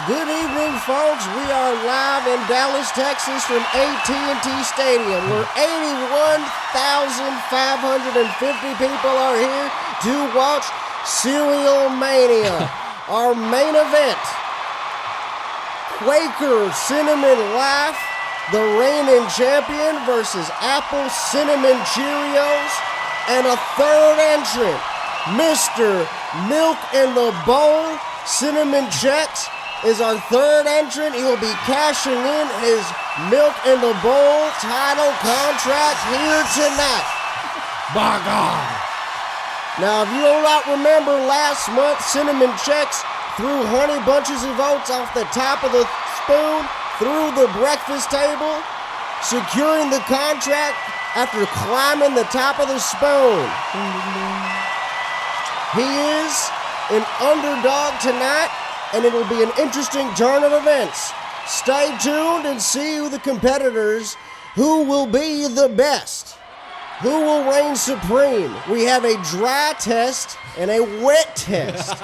Good evening, folks. We are live in Dallas, Texas from AT&T Stadium, where 81,550 people are here to watch Cerealmania, our main event. Quaker Cinnamon Life, the reigning champion, versus Apple Cinnamon Cheerios, and a third entrant, Mr. Milk in the Bowl, Cinnamon CHEX, is our third entrant. He'll be cashing in his Milk in the Bowl title contract here tonight. By God. Now, if you do not remember, last month, Cinnamon CHEX threw honey bunches of oats off the top of the spoon through the breakfast table, securing the contract after climbing the top of the spoon. He is an underdog tonight, and it will be an interesting turn of events. Stay tuned and see who the competitors, who will be the best, who will reign supreme. We have a dry test and a wet test.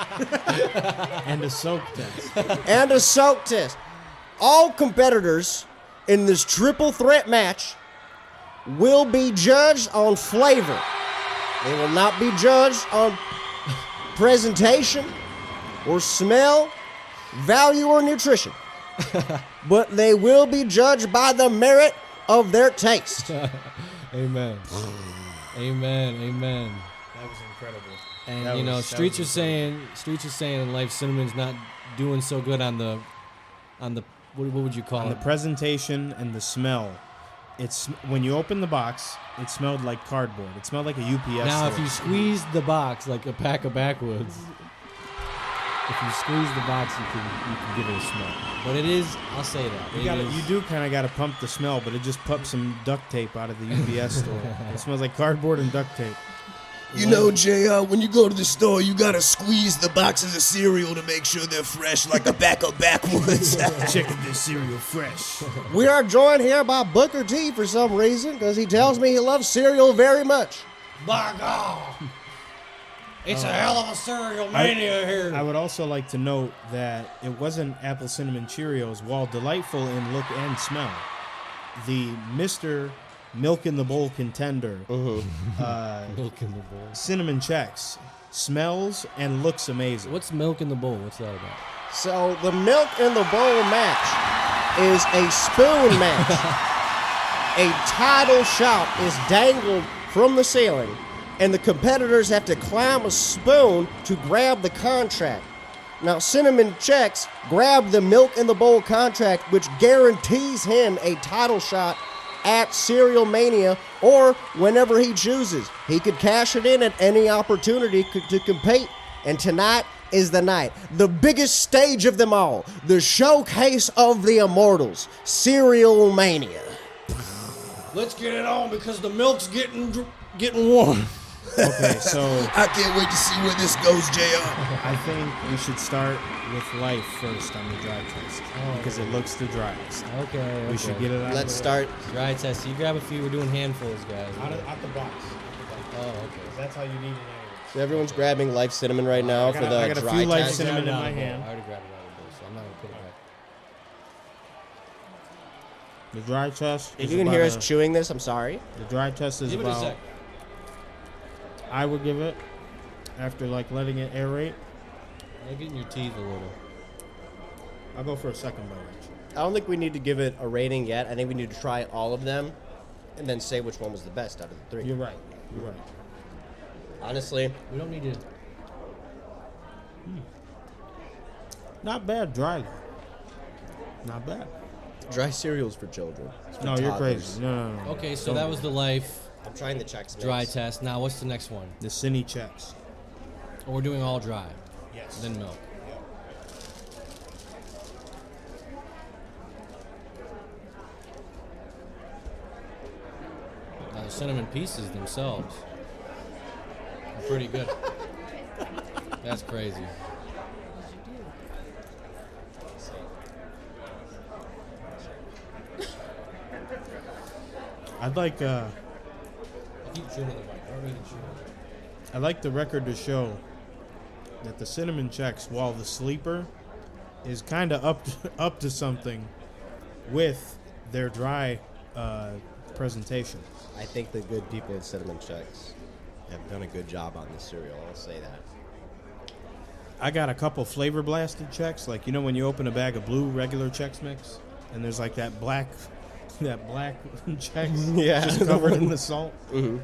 And a soak test. And a soak test. All competitors in this triple threat match will be judged on flavor. They will not be judged on presentation or smell, value, or nutrition. But they will be judged by the merit of their taste. Amen. Amen. Amen. That was incredible. And you know, Streets are saying in life, Cinnamon's not doing so good on the what would you call on it? The presentation and the smell. It's when you open the box, it smelled like cardboard. It smelled like a UPS. Now, store. if you squeeze the box like a pack of backwoods, if you squeeze the box, you can give it a smell. But it is, I'll say that. You do kind of got to pump the smell, but it just pumped some duct tape out of the UPS store. It smells like cardboard and duct tape. You know, JR, when you go to the store, you gotta squeeze the boxes of cereal to make sure they're fresh, like a pack of backwoods. Checking this cereal fresh. We are joined here by Booker T for some reason, because he tells me he loves cereal very much. By God! It's a hell of a cereal mania here. I would also like to note that it wasn't Apple Cinnamon Cheerios, while delightful in look and smell. The Mr. Milk in the Bowl contender, Milk in the Bowl. Cinnamon CHEX, smells and looks amazing. What's Milk in the Bowl? What's that about? So the Milk in the Bowl match is a spoon match. A title shot is dangled from the ceiling, and the competitors have to climb a spoon to grab the contract. Now, Cinnamon CHEX grabbed the Milk in the Bowl contract, which guarantees him a title shot at Cerealmania or whenever he chooses. He could cash it in at any opportunity to compete, and tonight is the night. The biggest stage of them all, the showcase of the immortals, Cerealmania. Let's get it on because the milk's getting warm. Okay, so I can't wait to see where this goes, JR. I think we should start with life first on the dry test because it looks the driest. Okay. We should get it out. Let's start. Dry test. You grab a few. We're doing handfuls, guys. Out the box. Oh, okay. That's how you need it. So everyone's grabbing Life Cinnamon right now for the I got a dry few Life test. Cinnamon in I my hand. already grabbed it out of the bowl, so I'm not gonna put it back. The dry test. If you can hear us chewing this, I'm sorry. The dry test is Give it a about. sec. I would give it after letting it aerate. Get in your teeth a little. I'll go for a second bite. I don't think we need to give it a rating yet. I think we need to try all of them and then say which one was the best out of the three. You're right. Honestly, We don't need to. Not bad, dry. Not bad. dry cereals for children. No, you're toddlers. crazy. No. Okay, so that was the life I'm trying the checks. dry test. Now, what's the next one? The Cine CHEX. Oh, we're doing all dry, Yes. then milk. Now, the cinnamon pieces themselves are pretty good. That's crazy. I'd like I keep chewing on the mic. I don't need to chew. I'd like the record to show that the Cinnamon CHEX, while the sleeper, is kind of up to something with their dry presentation. I think the good people at Cinnamon CHEX have done a good job on this cereal. I'll say that. I got a couple flavor blasted Chex, like when you open a bag of blue regular Chex Mix, and there's like that black Chex just covered in the salt. Mm-hmm.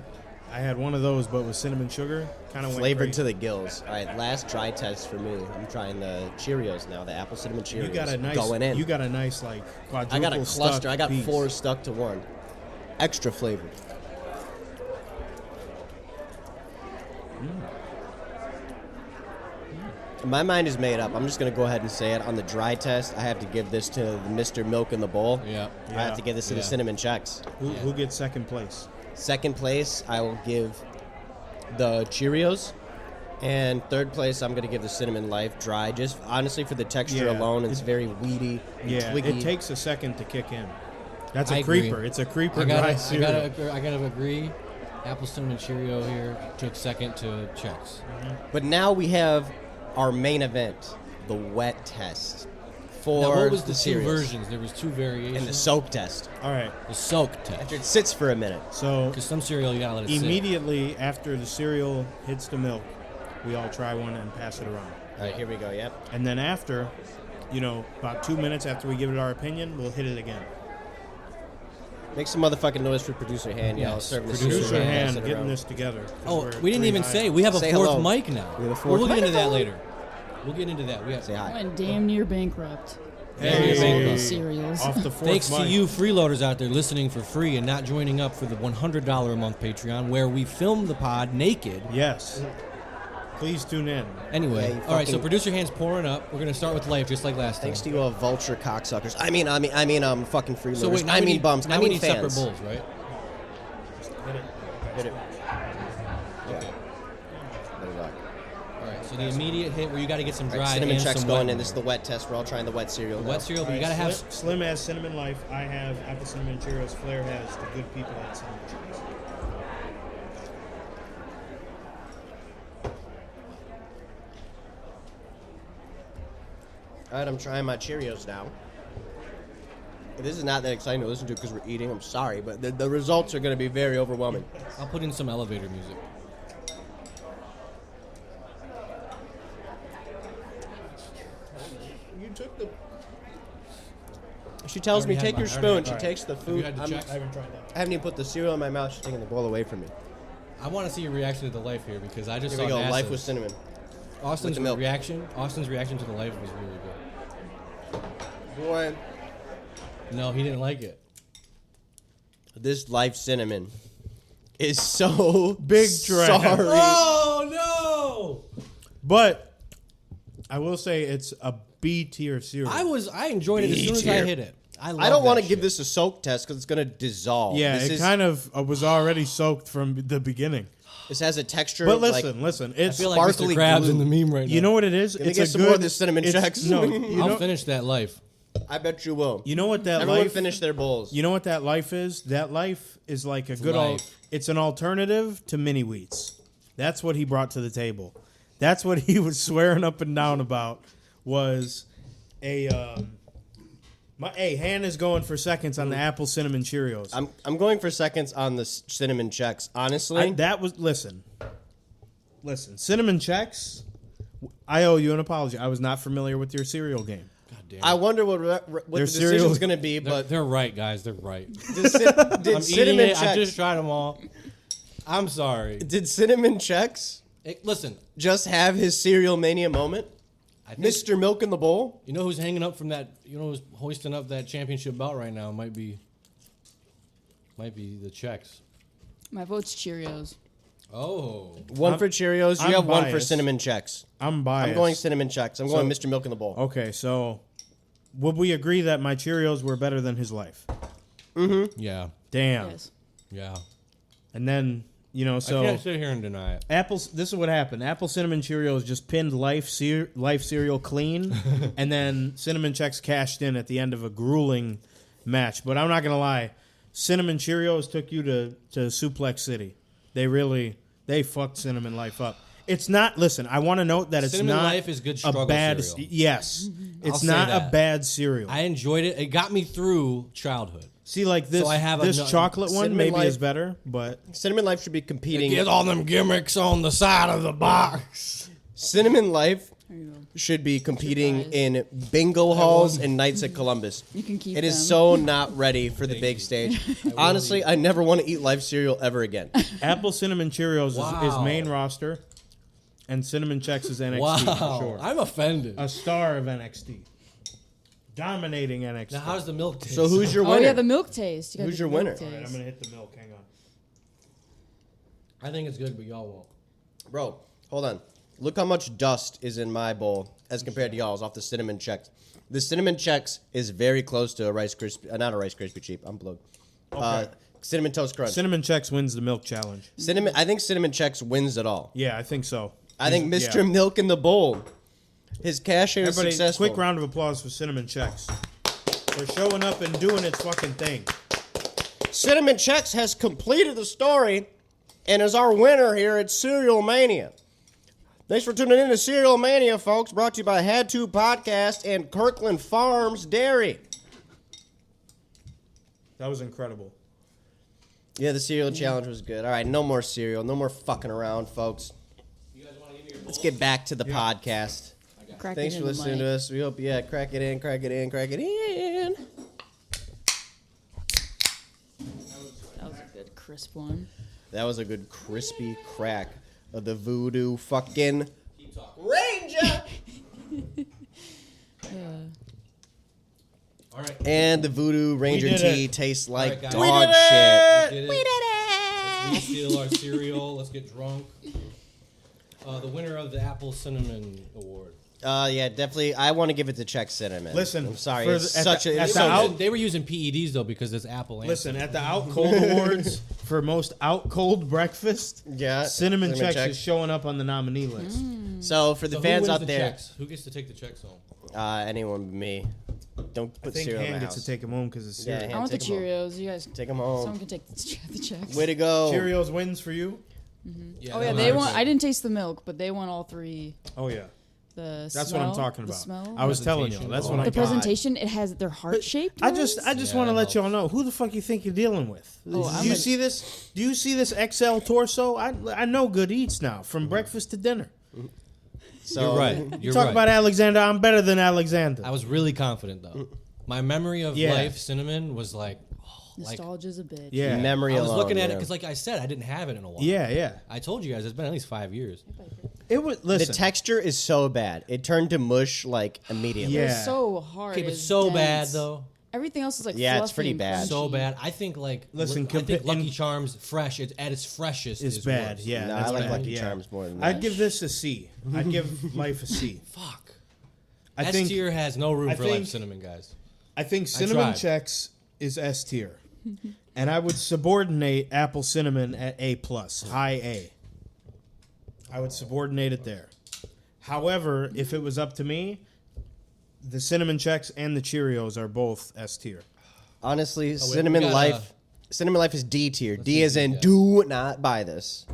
I had one of those, but with cinnamon sugar, kind of flavored to the gills. All right, last dry test for me. I'm trying the Cheerios now, the apple cinnamon Cheerios. Going in. You got a nice like quadruple. I got a cluster. I got piece. 4 stuck to one. Extra flavored. My mind is made up. I'm just going to go ahead and say it. On the dry test, I have to give this to Mr. Milk in the Bowl. Yeah. I have to give this to the Cinnamon CHEX. Who gets second place? Second place, I will give the Cheerios. And third place, I'm going to give the Cinnamon Life dry. Just honestly, for the texture alone, it's very weedy and twiggy. It takes a second to kick in. That's a I creeper. agree. It's a creeper I dry cereal. gotta agree. Apple cinnamon Cheerio here took second to CHEX. But now we have our main event, the wet test. For Now, what was the two cereals. versions? There was 2 variations. And the soak test. All right. The soak test. After it sits for a minute. So Because some cereal you gotta let it sit. immediately after the cereal hits the milk, we all try one and pass it around. All right, here we go, yep. And then after, about 2 minutes after we give it our opinion, we'll hit it again. Make some motherfucking noise for producer hand, y'all. Yes, Serving the producer Producer cereal. hand Pass it getting around. this together. 'cause Oh, we're we didn't three even high. say we have a Say 4th hello. mic now. We have a fourth We'll get into that microphone? later. We'll get into that. We have, Say hi. Went damn near bankrupt. Hey. These cereals. Off the fourth Thanks to mic. you freeloaders out there listening for free and not joining up for the $100 a month Patreon, where we film the pod naked. Yes. Please tune in. Anyway, Yeah, you all right. So fucking- producer hands pouring up. We're gonna start with life, just like last time. Thanks to you, vulture cocksuckers. I mean, fucking freeloaders. So wait, now I we mean, need, bums. Now I we mean, need fans. separate bowls, right? Hit it. Hit it. Yeah. Okay. Let it rock. All right. So the immediate hit where you got to get some All dry right, cinnamon and CHEX some going wet in. This is the wet test. We're all trying the wet cereal. The now. wet cereal, but you All got to right, have. Slim has Cinnamon Life. I have Apple Cinnamon Cheerios. Flair has the good people at Cinnamon Cheerios. All right, I'm trying my Cheerios now. This is not that exciting to listen to because we're eating. I'm sorry, but the results are going to be very overwhelming. I'll put in some elevator music. You took the. She tells me, already take had your mine. I already spoon. had She mine. takes the Have food. you had the CHEX? I haven't tried that. I haven't even put the cereal in my mouth. She's taking the bowl away from me. I want to see your reaction to the life here because I just Here saw we go. Life NASA's. with cinnamon. Austin's with the milk. reaction. Austin's reaction to the life was really good. Boy, No, he didn't like it. this Life cinnamon is so Big trash. Sorry. Oh no! But I will say it's a B tier cereal. I enjoyed it as soon as I tier. hit it. I don't want to to give this a soak test because it's going to dissolve. Yeah, this it is, kind of was already soaked from the beginning. This has a texture. But of, like, listen. I It's feel like Mr. sparkly Krabs glue. in the meme right now. you know what it is. Let me It's get a some good, more of this cinnamon it's- CHEX. No, you I'll know, finish that life. I bet you will. you know what that Everyone life. finish their bowls. You know what that life is? That life is like a good old. life. It's an alternative to mini wheats. That's what he brought to the table. That's what he was swearing up and down about. Was a. Hey, Han is going for seconds on the apple cinnamon Cheerios. I'm going for seconds on the cinnamon CHEX. Honestly, Listen, cinnamon CHEX. I owe you an apology. I was not familiar with your cereal game. God damn. I wonder what the Their cereal- decision's going to be. But They're right, guys. They're right. did I'm eating cinnamon it. I CHEX? just tried them all. I'm sorry. Did cinnamon CHEX Listen, just have his cereal mania moment? I think, Mr. Milk in the Bowl. you know who's hanging up from that? You know who's hoisting up that championship belt right now? Might be the CHEX. My vote's Cheerios. Oh, One for Cheerios. You I'm have one for biased. cinnamon CHEX. I'm biased. I'm going cinnamon CHEX. I'm going Mr. Milk in the Bowl. Okay, so would we agree that my Cheerios were better than his life? yeah, Damn. Yes. yeah. And then I so can't sit here and deny it. apples. This is what happened. Apple cinnamon Cheerios just pinned life cereal clean, and then cinnamon CHEX cashed in at the end of a grueling match. But I'm not gonna lie, cinnamon Cheerios took you to Suplex City. They fucked cinnamon life up. It's not. Listen, I want to note that it's Cinnamon not Life is good struggle a bad. cereal. Yes, it's say not a that. bad cereal. I enjoyed it. It got me through childhood. See, like this, So I have this a- chocolate one Cinnamon maybe Life- is better, but Cinnamon Life should be competing. Get all them gimmicks on the side of the box. Cinnamon Life There you go. should be competing Surprise. in bingo halls and nights at Columbus. You can keep It is them. so not ready for the big stage. Honestly, I never want to eat Life cereal ever again. Apple Cinnamon Cheerios is Wow. main roster, and Cinnamon Chex is NXT Wow, for sure. I'm offended. A star of NXT, dominating NXT. Now, how's the milk taste? So who's your Oh winner? yeah, the milk taste. You gotta Who's do your the milk winner? taste. All right, I'm gonna hit the milk. Hang on. I think it's good, but y'all won't. Bro, hold on. Look how much dust is in my bowl as compared to y'all's off the Cinnamon Chex. The Cinnamon Chex is very close to a Rice Krispie, not a Rice Krispie Cheap. I'm blowed. Cinnamon Toast Crunch. Cinnamon Chex wins the milk challenge. Cinnamon. I think Cinnamon Chex wins it all. Yeah, I think so. I think He's- Mr. yeah. Milk in the Bowl, his cash in is Everybody, successful. quick round of applause for Cinnamon Chex for showing up and doing its fucking thing. Cinnamon Chex has completed the story and is our winner here at Cerealmania. Thanks for tuning in to Cerealmania, folks. Brought to you by Had To Podcast and Kirkland Farms Dairy. That was incredible. Yeah, the cereal challenge was good. All right, no more cereal. No more fucking around, folks. Let's get back to the podcast. Crack Thanks it for in the listening to mic. us. We hope, crack it in, crack it in, crack it in. That was a good crisp one. That was a good crispy crack of the voodoo fucking Ranger. All right. And the voodoo Ranger did tea it. tastes like guys. dog We shit. We did it. Let's refill our cereal. Let's get drunk. The winner of the Apple Cinnamon Award. Yeah, definitely. I want to give it to Chex Cinnamon. Listen, I'm sorry. for It's the- at such the- a. at It's the so out- good. They were using PEDs though because it's Apple. Listen, at the Out Cold Awards for most out cold breakfast, Yeah, Cinnamon Chex Chex. is showing up on the nominee list. So for the So fans who wins out the there, checks? Who gets to take the checks home? anyone but me. Don't I put think cereal in Han the gets to house. take him home because it's Yeah, cereal. Han, I want the take 'em home. Cheerios. You guys, Take them someone home. can take the checks. Way to go. Cheerios wins for you. Yeah, Oh that yeah, was they good. won. I didn't taste the milk, but they won all three. Oh yeah, The that's what I'm smell, talking the about. smell, I was telling you, that's what I the got. presentation. It has their heart shaped. I just Yeah, want to that let y'all helps. know who the fuck you think you're dealing with. Oh, I'm Do you a- see this? Do you see this XL torso? I know good eats now from breakfast to dinner. So You're right. You You're talk right. about Alexander. I'm better than Alexander. I was really confident though. My memory of Yeah. Life Cinnamon was like, Nostalgia's a bitch. Yeah, memory I was alone. looking at it yeah. because, like I said, I didn't have it in a while. yeah. I told you guys it's been at least 5 years. It was The listen. texture is so bad. It turned to mush like immediately. Yeah. It's so hard. Okay, but it's so bad dense. though. Everything else is like Yeah, it's fluffy pretty and bad. crunchy. So bad. I think like Listen, I think compa- Lucky in- Charms fresh. It's at its freshest. It's is bad. worse. Yeah, No, that's I like bad, Lucky yeah. Charms more than that. I'd give this a C. I'd give Life a C. Fuck. I S think tier has no room I for think- Life Cinnamon, guys. I think Cinnamon tried. Chex is S tier, and I would subordinate Apple Cinnamon at A plus, high A. I would subordinate it there. However, if it was up to me, the Cinnamon Chex and the Cheerios are both S tier. Honestly, we Cinnamon got, Life. Cinnamon Life is D tier. D see as in yeah. do not buy this.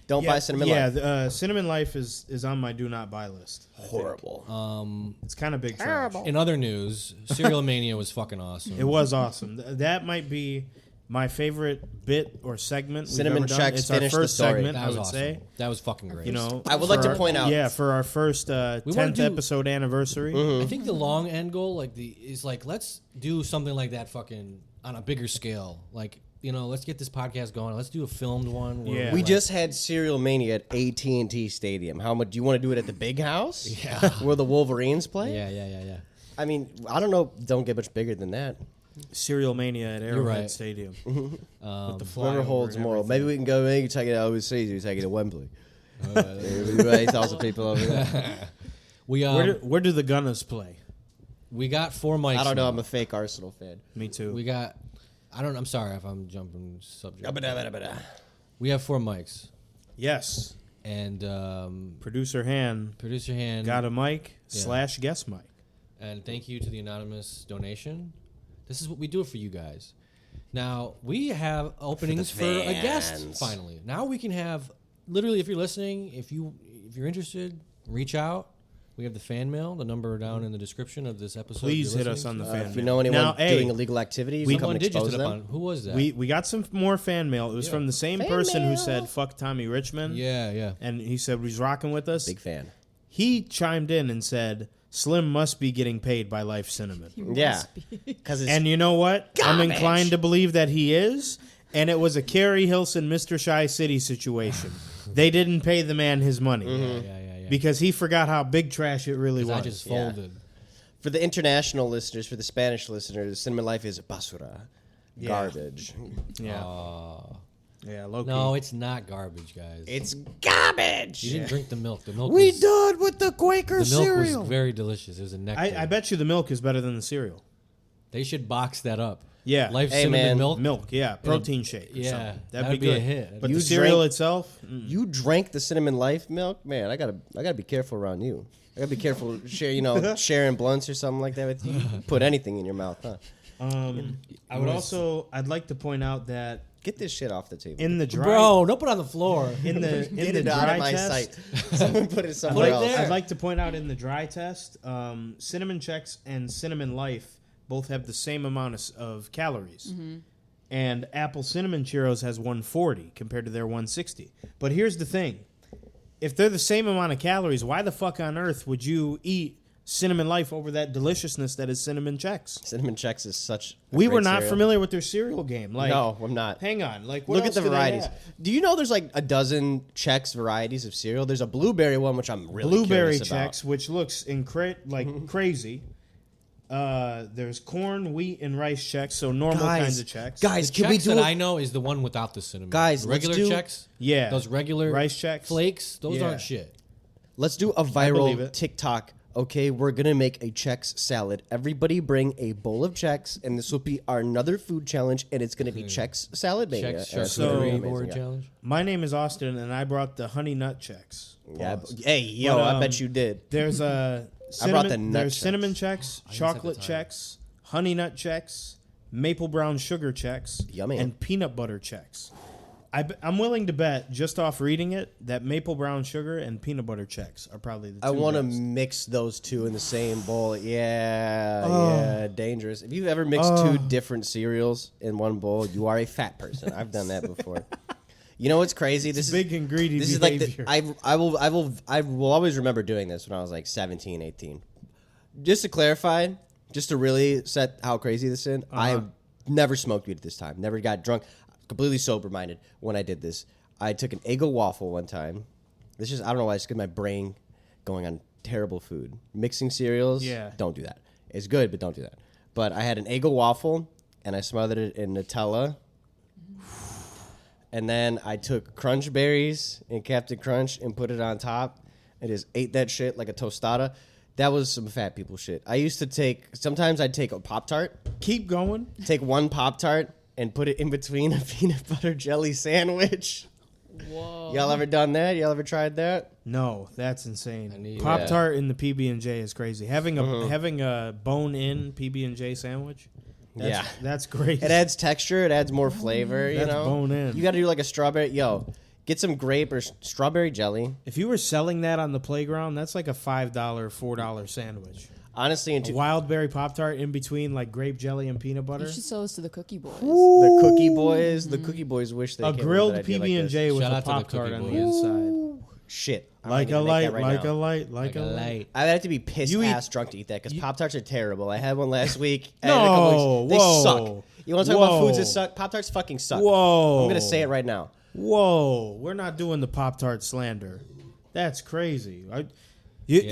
Don't buy Cinnamon yeah, Life. Cinnamon Life is on my do not buy list. Horrible. It's kind of big trash. In other news, Cerealmania was fucking awesome. It was awesome. That might be my favorite bit or segment. Cinnamon we've ever done. Chex It's our finished the first story. segment, That I was would awesome. say. That was fucking great. You know, I would like for to point out- Yeah, for our first wanna 10th do- episode anniversary. I think the long end goal, is like let's do something like that, fucking on a bigger scale. Like let's get this podcast going. Let's do a filmed one. Where Yeah. We like- just had Cerealmania at AT&T Stadium. How much do you want to do it at the big house? Yeah. Where the Wolverines play? Yeah. I mean, I don't know. Don't get much bigger than that. Cerealmania at Arrowhead right. Stadium. With the Whoever flyover holds and more. everything. Maybe we can go. Maybe take it overseas. We take it to Wembley. 80,000 people over there. We Where do the Gunners play? we got 4 mics. I don't know. now. I'm a fake Arsenal fan. Me too. We got. I'm sorry if I'm jumping subject. We have 4 mics, Yes. and Producer Han producer hand got a mic Yeah. / guest mic. And thank you to the anonymous donation. This is what we do it for you guys. Now we have openings for a guest. fans. Finally, now we can have literally, if you're listening, if you're interested, reach out. We have the fan mail, the number down in the description of this episode. Please hit us on the fan If mail. you know anyone Now, hey, doing illegal activities, we come Someone and did just expose hit up them. on. Who was that? we got some more fan mail. It was from the same person who said "fuck Tommy Richmond." yeah. And he said he's rocking with us. Big fan. He chimed in and said Slim must be getting paid by Life Cinnamon. Yeah, because it's And you know what? I'm inclined to believe that he is. And it was a Kerry Hilson, Mr. Shy City situation. They didn't pay the man his money Yeah. because he forgot how big trash it really was. I just folded. for the international listeners, for the Spanish listeners, Cinnamon Life is basura, garbage. yeah, yeah. Low-key. No, it's not garbage, guys. It's garbage. You didn't drink the milk. The milk. we was, done with the Quaker The milk cereal. was very delicious. It was a nectar. I bet you the milk is better than the cereal. They should box that up. Yeah. Life Hey, cinnamon man. milk. Milk, yeah, protein shake. Or Yeah, something. that'd be be a good. hit. But You the cereal drank- itself, You drank the Cinnamon Life milk, man. I gotta be careful around you. I gotta be careful sharing blunts or something like that with you. You put anything in your mouth, huh? I would also. I'd like to point out that Get this shit off the table. in the dry, Bro, don't put it on the floor. in the Get the it out dry of my test, sight. Someone put it somewhere it else. there. I'd like to point out in the dry test, Cinnamon CHEX and Cinnamon Life both have the same amount of calories. And Apple Cinnamon Cheerios has 140 compared to their 160. But here's the thing. If they're the same amount of calories, why the fuck on earth would you eat Cinnamon Life over that deliciousness that is Cinnamon CHEX? Cinnamon CHEX is such. A We great were not cereal. familiar with their cereal game. Like, No, I'm not. hang on. Like, what Look else at the do they varieties. have? Do you know there's like a dozen CHEX varieties of cereal? There's a blueberry one, which I'm really Blueberry curious about. Chex, which looks crazy. There's corn, wheat, and rice Chex, so normal kinds of Chex. Guys, The can we Chex do that a- I know is the one without the cinnamon. Guys, The let's regular do- Chex. Yeah. Those regular Rice Chex. flakes. Those Yeah. aren't shit. Let's do a believe viral it. TikTok. Okay, we're gonna make a Chex salad. Everybody bring a bowl of Chex, and this will be our another food challenge, and it's gonna be Chex salad mania. Chex And it's gonna be charcuterie amazing, board yeah. challenge. My name is Austin, and I brought the honey nut Chex. Yeah, Pause. hey, yo, But, I bet you did. There's a I brought the cinnamon, nut there's Chex. cinnamon Chex, chocolate the time. Chex, honey nut Chex, maple brown sugar Chex, Yummy. and peanut butter Chex. I'm willing to bet, just off reading it, that maple brown sugar and peanut butter Chex are probably the two I want to best. mix those two in the same bowl. Yeah, dangerous. If you've ever mixed two different cereals in one bowl, you are a fat person. I've done that before. You know what's crazy? This is big ingredient This is like behavior. I will always remember doing this when I was like 17, 18. Just to clarify, just to really set how crazy this is, I never smoked weed at this time. Never got drunk. Completely sober minded when I did this. I took an Eggo waffle one time. This is I don't know why it's because my brain going on terrible food. Mixing cereals, Yeah. don't do that. It's good, but don't do that. But I had an Eggo waffle and I smothered it in Nutella. And then I took Crunch Berries and Captain Crunch and put it on top and just ate that shit like a tostada. That was some fat people shit. I used to sometimes I'd take a Pop-Tart, Keep going. take one Pop-Tart and put it in between a peanut butter jelly sandwich. Whoa. Y'all ever done that? Y'all ever tried that? No, that's insane. need- Pop Tart in the PB and J is crazy. Having a bone in PB and J sandwich. That's great. It adds texture. It adds more flavor. You That's know, bone in. You got to do like a strawberry. Yo, get some grape or strawberry jelly. If you were selling that on the playground, that's like a $5, $4 sandwich. Honestly, A wild berry Pop Tart in between like grape jelly and peanut butter. You should sell this to the Cookie Boys. the Cookie Boys. The Cookie Boys wish they A came up grilled with an idea like PB and this. J with Shout a out to the Pop Tart Cookie on the Boys. inside. Shit. I'm Like gonna a make light, that right like now. a light, like a light. I have to be pissed You eat- ass drunk to eat that because Pop Tarts are terrible. I had one last week. I No, had a couple weeks. They whoa. suck. You want to talk about foods that Whoa. suck? Pop Tarts fucking suck. Whoa. I'm gonna say it right now. Whoa, we're not doing the Pop Tart slander. That's crazy.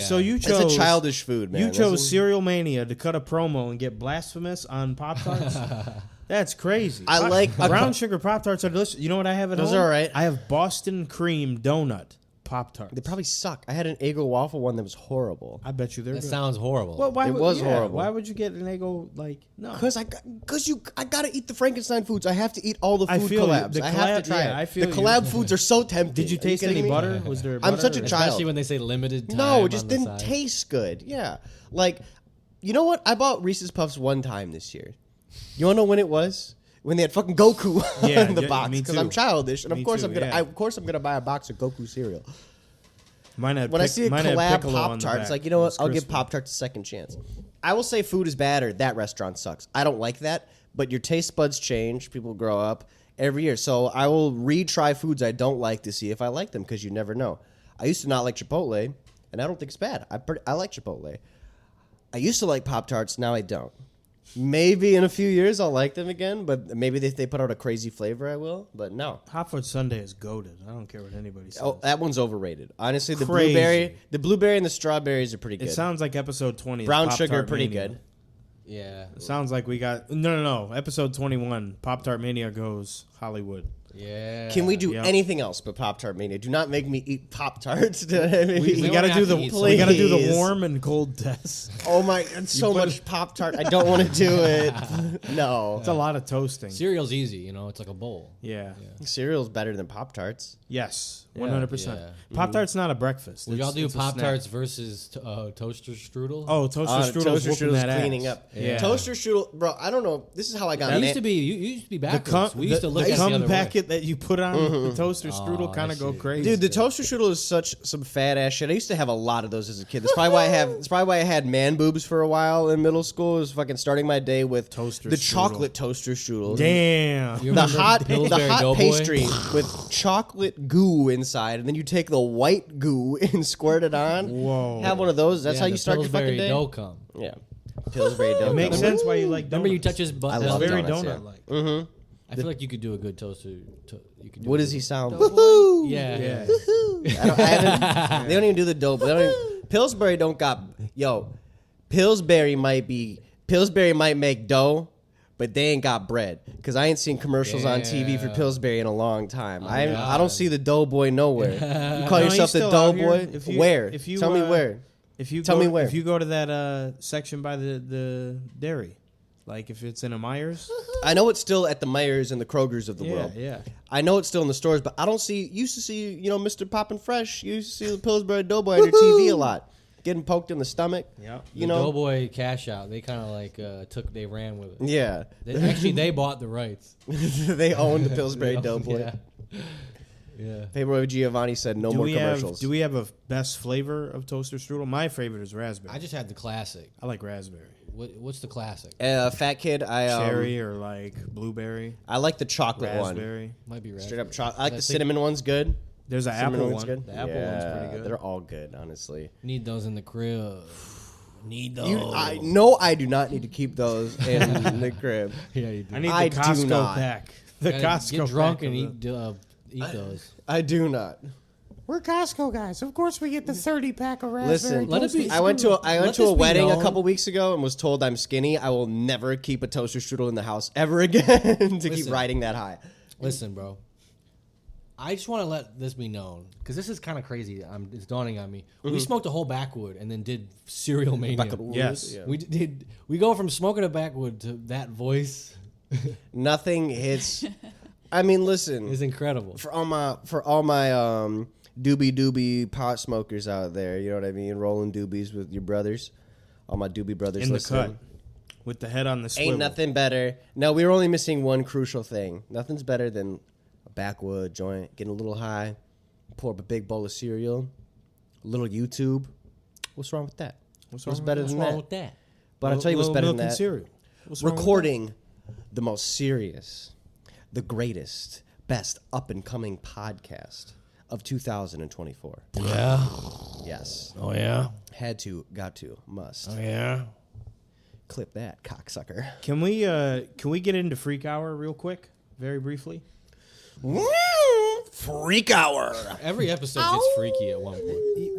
So you It's chose a childish food, man. You chose Listen. Cereal Mania to cut a promo and get blasphemous on Pop Tarts. That's crazy. I like- brown sugar Pop Tarts are delicious. You know what I have at Those home? are all right. I have Boston cream donut Pop Tarts. They probably suck. I had an Eggo waffle one that was horrible. I bet you they're That good. sounds horrible. Well, why It would- was yeah, horrible. Why would you get an Eggo no? I gotta eat the Frankenstein foods. I have to eat all the I food feel you. collabs. The I have to collab- try yeah, it. I feel the you. collab foods are so tempting. Did you Are taste kidding any me? butter? Was there? I'm butter such a or- child. Especially when they say limited time. No, it on just the didn't side. taste good. Yeah, like you know what? I bought Reese's Puffs one time this year. You wanna know when it was? It when they had fucking Goku Yeah, in the yeah, box me because too. I'm childish, and Me of course too, I'm gonna yeah. of course I'm gonna buy a box of Goku cereal. Mine had When I see a mine had collab Piccolo on Pop the Tart, back. it's like, you know It what? was I'll give crispy. Pop Tarts a second chance. I will say food is bad or that restaurant sucks. I don't like that, but your taste buds change. People grow up every year. So I will retry foods I don't like to see if I like them because you never know. I used to not like Chipotle, and I don't think it's bad. I like Chipotle. I used to like Pop Tarts. Now I don't. Maybe in a few years I'll like them again, but maybe if they put out a crazy flavor, I will. But no. Hot Fudge Sundae is goated. I don't care what anybody says. Oh, that one's overrated. Honestly, the Crazy. blueberry and the strawberries are pretty good. It sounds like episode 20. is Brown Pop-Tart sugar, pretty Mania. good. Yeah. It sounds like we got no. Episode 21. Pop Tart Mania goes Hollywood. Yeah. Can we do Yep. anything else but Pop Tart Mania? Do not make me eat Pop Tarts. We don't got to have do to the eat we got to do the Please. warm and cold test. Oh my! It's so much Pop Tart. I don't want to do it. No, It's a lot of toasting. Cereal's easy, you know. It's like a bowl. Yeah. cereal's better than Pop Tarts. Yes. 100%. Yeah. Pop Tart's not a breakfast. Will y'all do It's a Pop snack. Tarts versus toaster strudel? Oh, toaster strudel's Toaster whooping Strudel's that cleaning ass. up. Yeah. Toaster Strudel, bro. I don't know. This is how I got. It used to be you used to be The backwards. we used to look the at it the cum other packet that you put on the toaster strudel Oh, kind I of go see. crazy. Dude, the toaster strudel is such some fat ass shit. I used to have a lot of those as a kid. That's probably why I have. That's probably why I had man boobs for a while in middle school. Is fucking starting my day with Toaster the strudel. chocolate toaster strudel. Damn. You The remember hot Pillsbury Doughboy? pastry with chocolate goo inside, and then you take the white goo and squirt it on. Whoa. Have one of those. That's Yeah, how you the start your Pillsbury fucking day. dough cum. Yeah, Pillsbury dough. It makes Remember? sense why you like donuts. Remember you touch his butt? I love Very donuts, donut yeah. like. Mm-hmm. I feel like you could do a good toaster. You could do What a does good- he sound? Yeah. Yeah. They don't even do the dope. Pillsbury don't got. Yo, Pillsbury might make dough, but they ain't got bread. Because I ain't seen commercials on TV for Yeah. Pillsbury in a long time. I God. don't see the doughboy nowhere. You call No, yourself he's the still dough out here. boy? If you- Where? if you, Tell me where. If you Tell go, me where. If you go to that section by the dairy, like if it's in a Myers. I know it's still at the Meyers and the Krogers of the Yeah, world. yeah. I know it's still in the stores, but I don't see. Used to see, Mr. Poppin' Fresh. You used to see the Pillsbury Doughboy on your TV a lot, getting poked in the stomach. Yeah. You The know. Doughboy cash out. They kind of like they ran with it. Yeah. They bought the rights. They own the Pillsbury Doughboy. Yeah. Yeah. Paperboy Giovanni said no more commercials. Do we have a best flavor of toaster strudel? My favorite is raspberry. I just had the classic. I like raspberry. What's the classic? Fat Kid, Cherry or like blueberry, I like the chocolate one. raspberry. Might be Straight up raspberry. chocolate. I like I the think- cinnamon one's good. There's an Cinnamon apple one's one. good. The apple one's pretty good. They're all good, honestly. Need those in the crib. Need those. I do not need to keep those in the crib. Yeah, you do. I need I the do Costco not. pack. The Gotta Costco get drunk pack and of the- eat those. I do not. We're Costco guys. Of course, we get the 30-pack of raspberry. Listen, Let it be- I went to Let a this be wedding a known. couple weeks ago and was told I'm skinny. I will never keep a toaster strudel in the house ever again to keep Listen. riding that high. Listen, bro. I just want to let this be known because this is kind of crazy. It's dawning on me. We smoked a whole backwood and then did Cerealmania. Yes. We go from smoking a backwood to that voice Nothing hits. I mean, listen. is incredible. For all my doobie pot smokers out there, you know what I mean? Rolling doobies with your brothers. All my doobie brothers in the listening. cut with the head on the swivel. Ain't nothing better. No, we were only missing one crucial thing. Nothing's better than a backwood joint, getting a little high, pour up a big bowl of cereal, a little YouTube. What's wrong with that? What's better What's than wrong that? with that? But I'll tell you what's Little better milk than and that. cereal. What's wrong with Recording the most serious, the greatest, best up-and-coming podcast of 2024. Yeah. Yes. Oh yeah. Had to, got to, must. Oh yeah. Clip that, cocksucker. that? Can we get into Freak Hour real quick, very briefly? Freak hour. Every episode gets freaky at one point.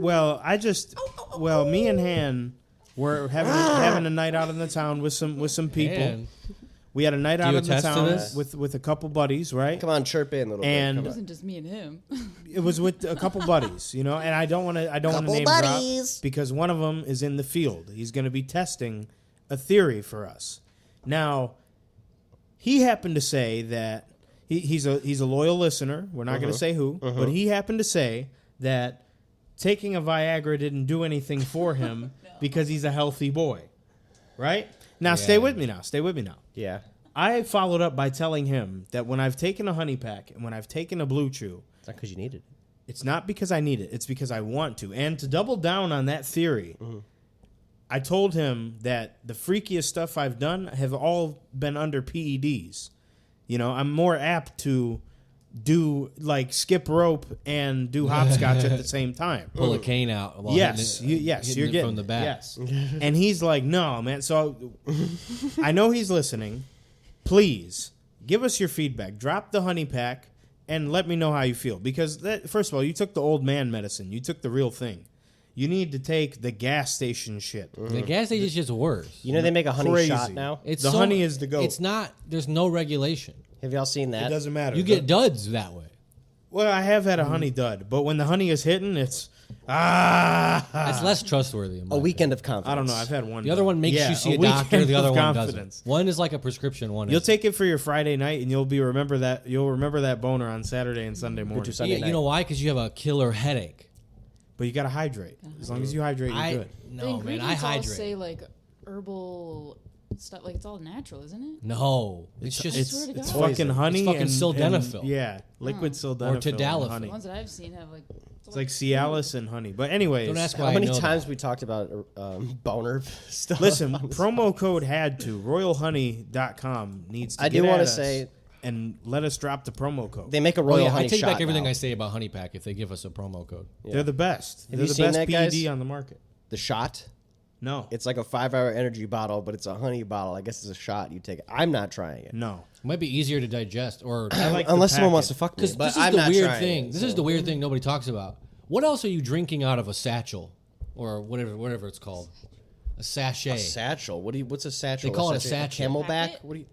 Well, me and Han were having a night out in the town with some people. And We had a night out you in the attest to town this? with a couple buddies, right? Come on, chirp in a little And- bit. It Come on. wasn't just me and him. It was with a couple buddies, and I don't want to Couple name buddies. drop because one of them is in the field. He's going to be testing a theory for us. Now, he happened to say that he's a loyal listener. We're not going to say who, but he happened to say that taking a Viagra didn't do anything for him because he's a healthy boy. Right? Now, stay Yeah. with me now. Stay with me now. Yeah. I followed up by telling him that when I've taken a honey pack and when I've taken a Blue Chew, It's not because you needed it. it's not because I need it. It's because I want to. And to double down on that theory, I told him that the freakiest stuff I've done have all been under PEDs. You know, I'm more apt to do like skip rope and do hopscotch at the same time. Pull a cane out. While Yes, hitting it, yes, hitting you're it getting from the back. Yes, and he's like, "No, man." So I know he's listening. Please give us your feedback. Drop the honey pack and let me know how you feel. Because first of all, you took the old man medicine. You took the real thing. You need to take the gas station shit. The gas station shit's worse. You know they make a honey Crazy. shot now? It's The honey is the goat. It's not. There's no regulation. Have y'all seen that? It doesn't matter. You get duds that way. Well, I have had a honey dud, but when the honey is hitting, it's That's less trustworthy. in my A weekend of I confidence. don't know. I've had one. The other dud. one makes Yeah, you see a weekend doctor. The other of one confidence. doesn't. One is like a prescription. One You'll is. take it for your Friday night, and you'll remember that boner on Saturday and Sunday morning. Sunday You night. know why? Because you have a killer headache. But you gotta hydrate. As long as you hydrate, you're good. The No, man. I ingredients all hydrate. say like herbal stuff. Like it's all natural, isn't it? No, it's just It's, swear to it's God. fucking honey It's fucking and sildenafil. yeah, liquid sildenafil and tadalafil. honey. The ones that I've seen have like. It's like Cialis and honey. But anyways, Don't ask why How I many know that. times we talked about boner stuff? listen, promo code had to royalhoney.com needs to I get do at wanna us say- and let us drop the promo code. They make a Oh, royal yeah, honey I take shot back everything now. I say about Honey Pack if they give us a promo code. They're the best. Have They're you the seen best that, PED guys? on the market. The shot. No. It's like a 5-hour energy bottle, but it's a honey bottle. I guess it's a shot you take. I'm not trying it. No. It might be easier to digest, or I like the Unless someone packet. wants to fuck me. because But this is I'm the not weird trying thing. it, This so. is the weird thing nobody talks about. What else are you drinking out of a satchel, or whatever it's called, a sachet? A satchel. What's a satchel? They call it a sachet. Camelback. Packet? What do you?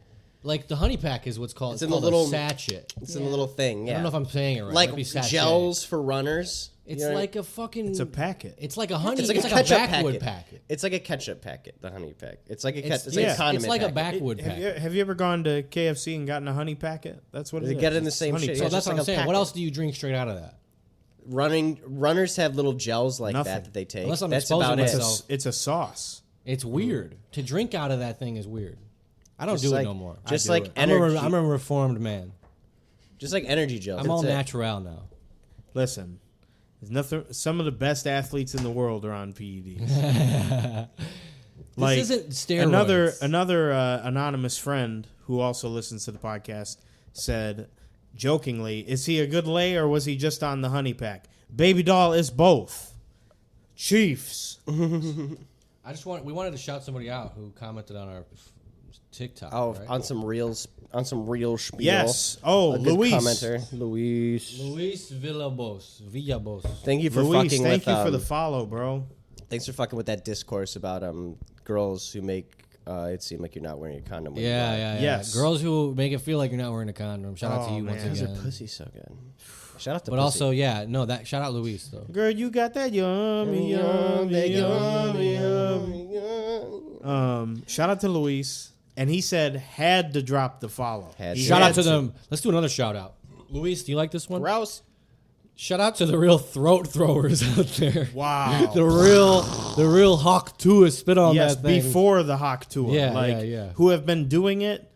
Like the Honey Pack is what's called. It's It's in the called little- a sachet. It's in a little thing. Yeah. I don't know if I'm saying it right. It like might be sachet. gels for runners. It's You know what I like a fucking. It's a packet. It's like a honey. It's like a a ketchup backwood packet. packet. It's like a ketchup packet, the honey pack. It's like a It's, it's like a it's condiment like a packet. backwood Have packet. you ever gone to KFC and gotten a honey packet? That's what it They is. get it in the It's same honey shit. So Yeah, packet. that's just what like I'm a saying. What packet. else do you drink straight out of that? Runners have little gels like Nothing. that they take. Unless I'm That's exposing about It's it. myself. it's a sauce. It's weird to drink out of that thing. Is weird. I don't Just do like- it no more. Just do like it. energy. I'm a reformed man. Just like energy gels. I'm all That's it. natural now. Listen, there's nothing. Some of the best athletes in the world are on PEDs. This isn't steroids. Another anonymous friend who also listens to the podcast said, jokingly, "Is he a good lay or was he just on the honey pack?" Baby doll is both. Chiefs. We wanted to shout somebody out who commented on our TikTok. Oh, right? on some real spiel. Yes. Oh, A good Luis. commenter, Luis. Luis Villabos. Thank you for Luis, fucking thank with. you for the follow, bro. Thanks for fucking with that discourse about girls who make it seem like you're not wearing a condom. When you Yeah, go out. yeah, yeah. Yes. Girls who make it feel like you're not wearing a condom. Shout out to Oh, you once man. Because again. her pussy's so good. Shout out to But pussy. also, yeah, no, that shout out Luis though. Girl, you got that yummy, yummy, yummy, yummy. Shout out to Luis. And he said had to drop the follow. Had He to. Shout had out to them. Let's do another shout out. Luis, do you like this one? Grouse. Shout out to the real throat throwers out there. Wow. The real hawk tuah spit on Yes, that thing. before the Hawk Tour. Yeah, like, yeah. Who have been doing it,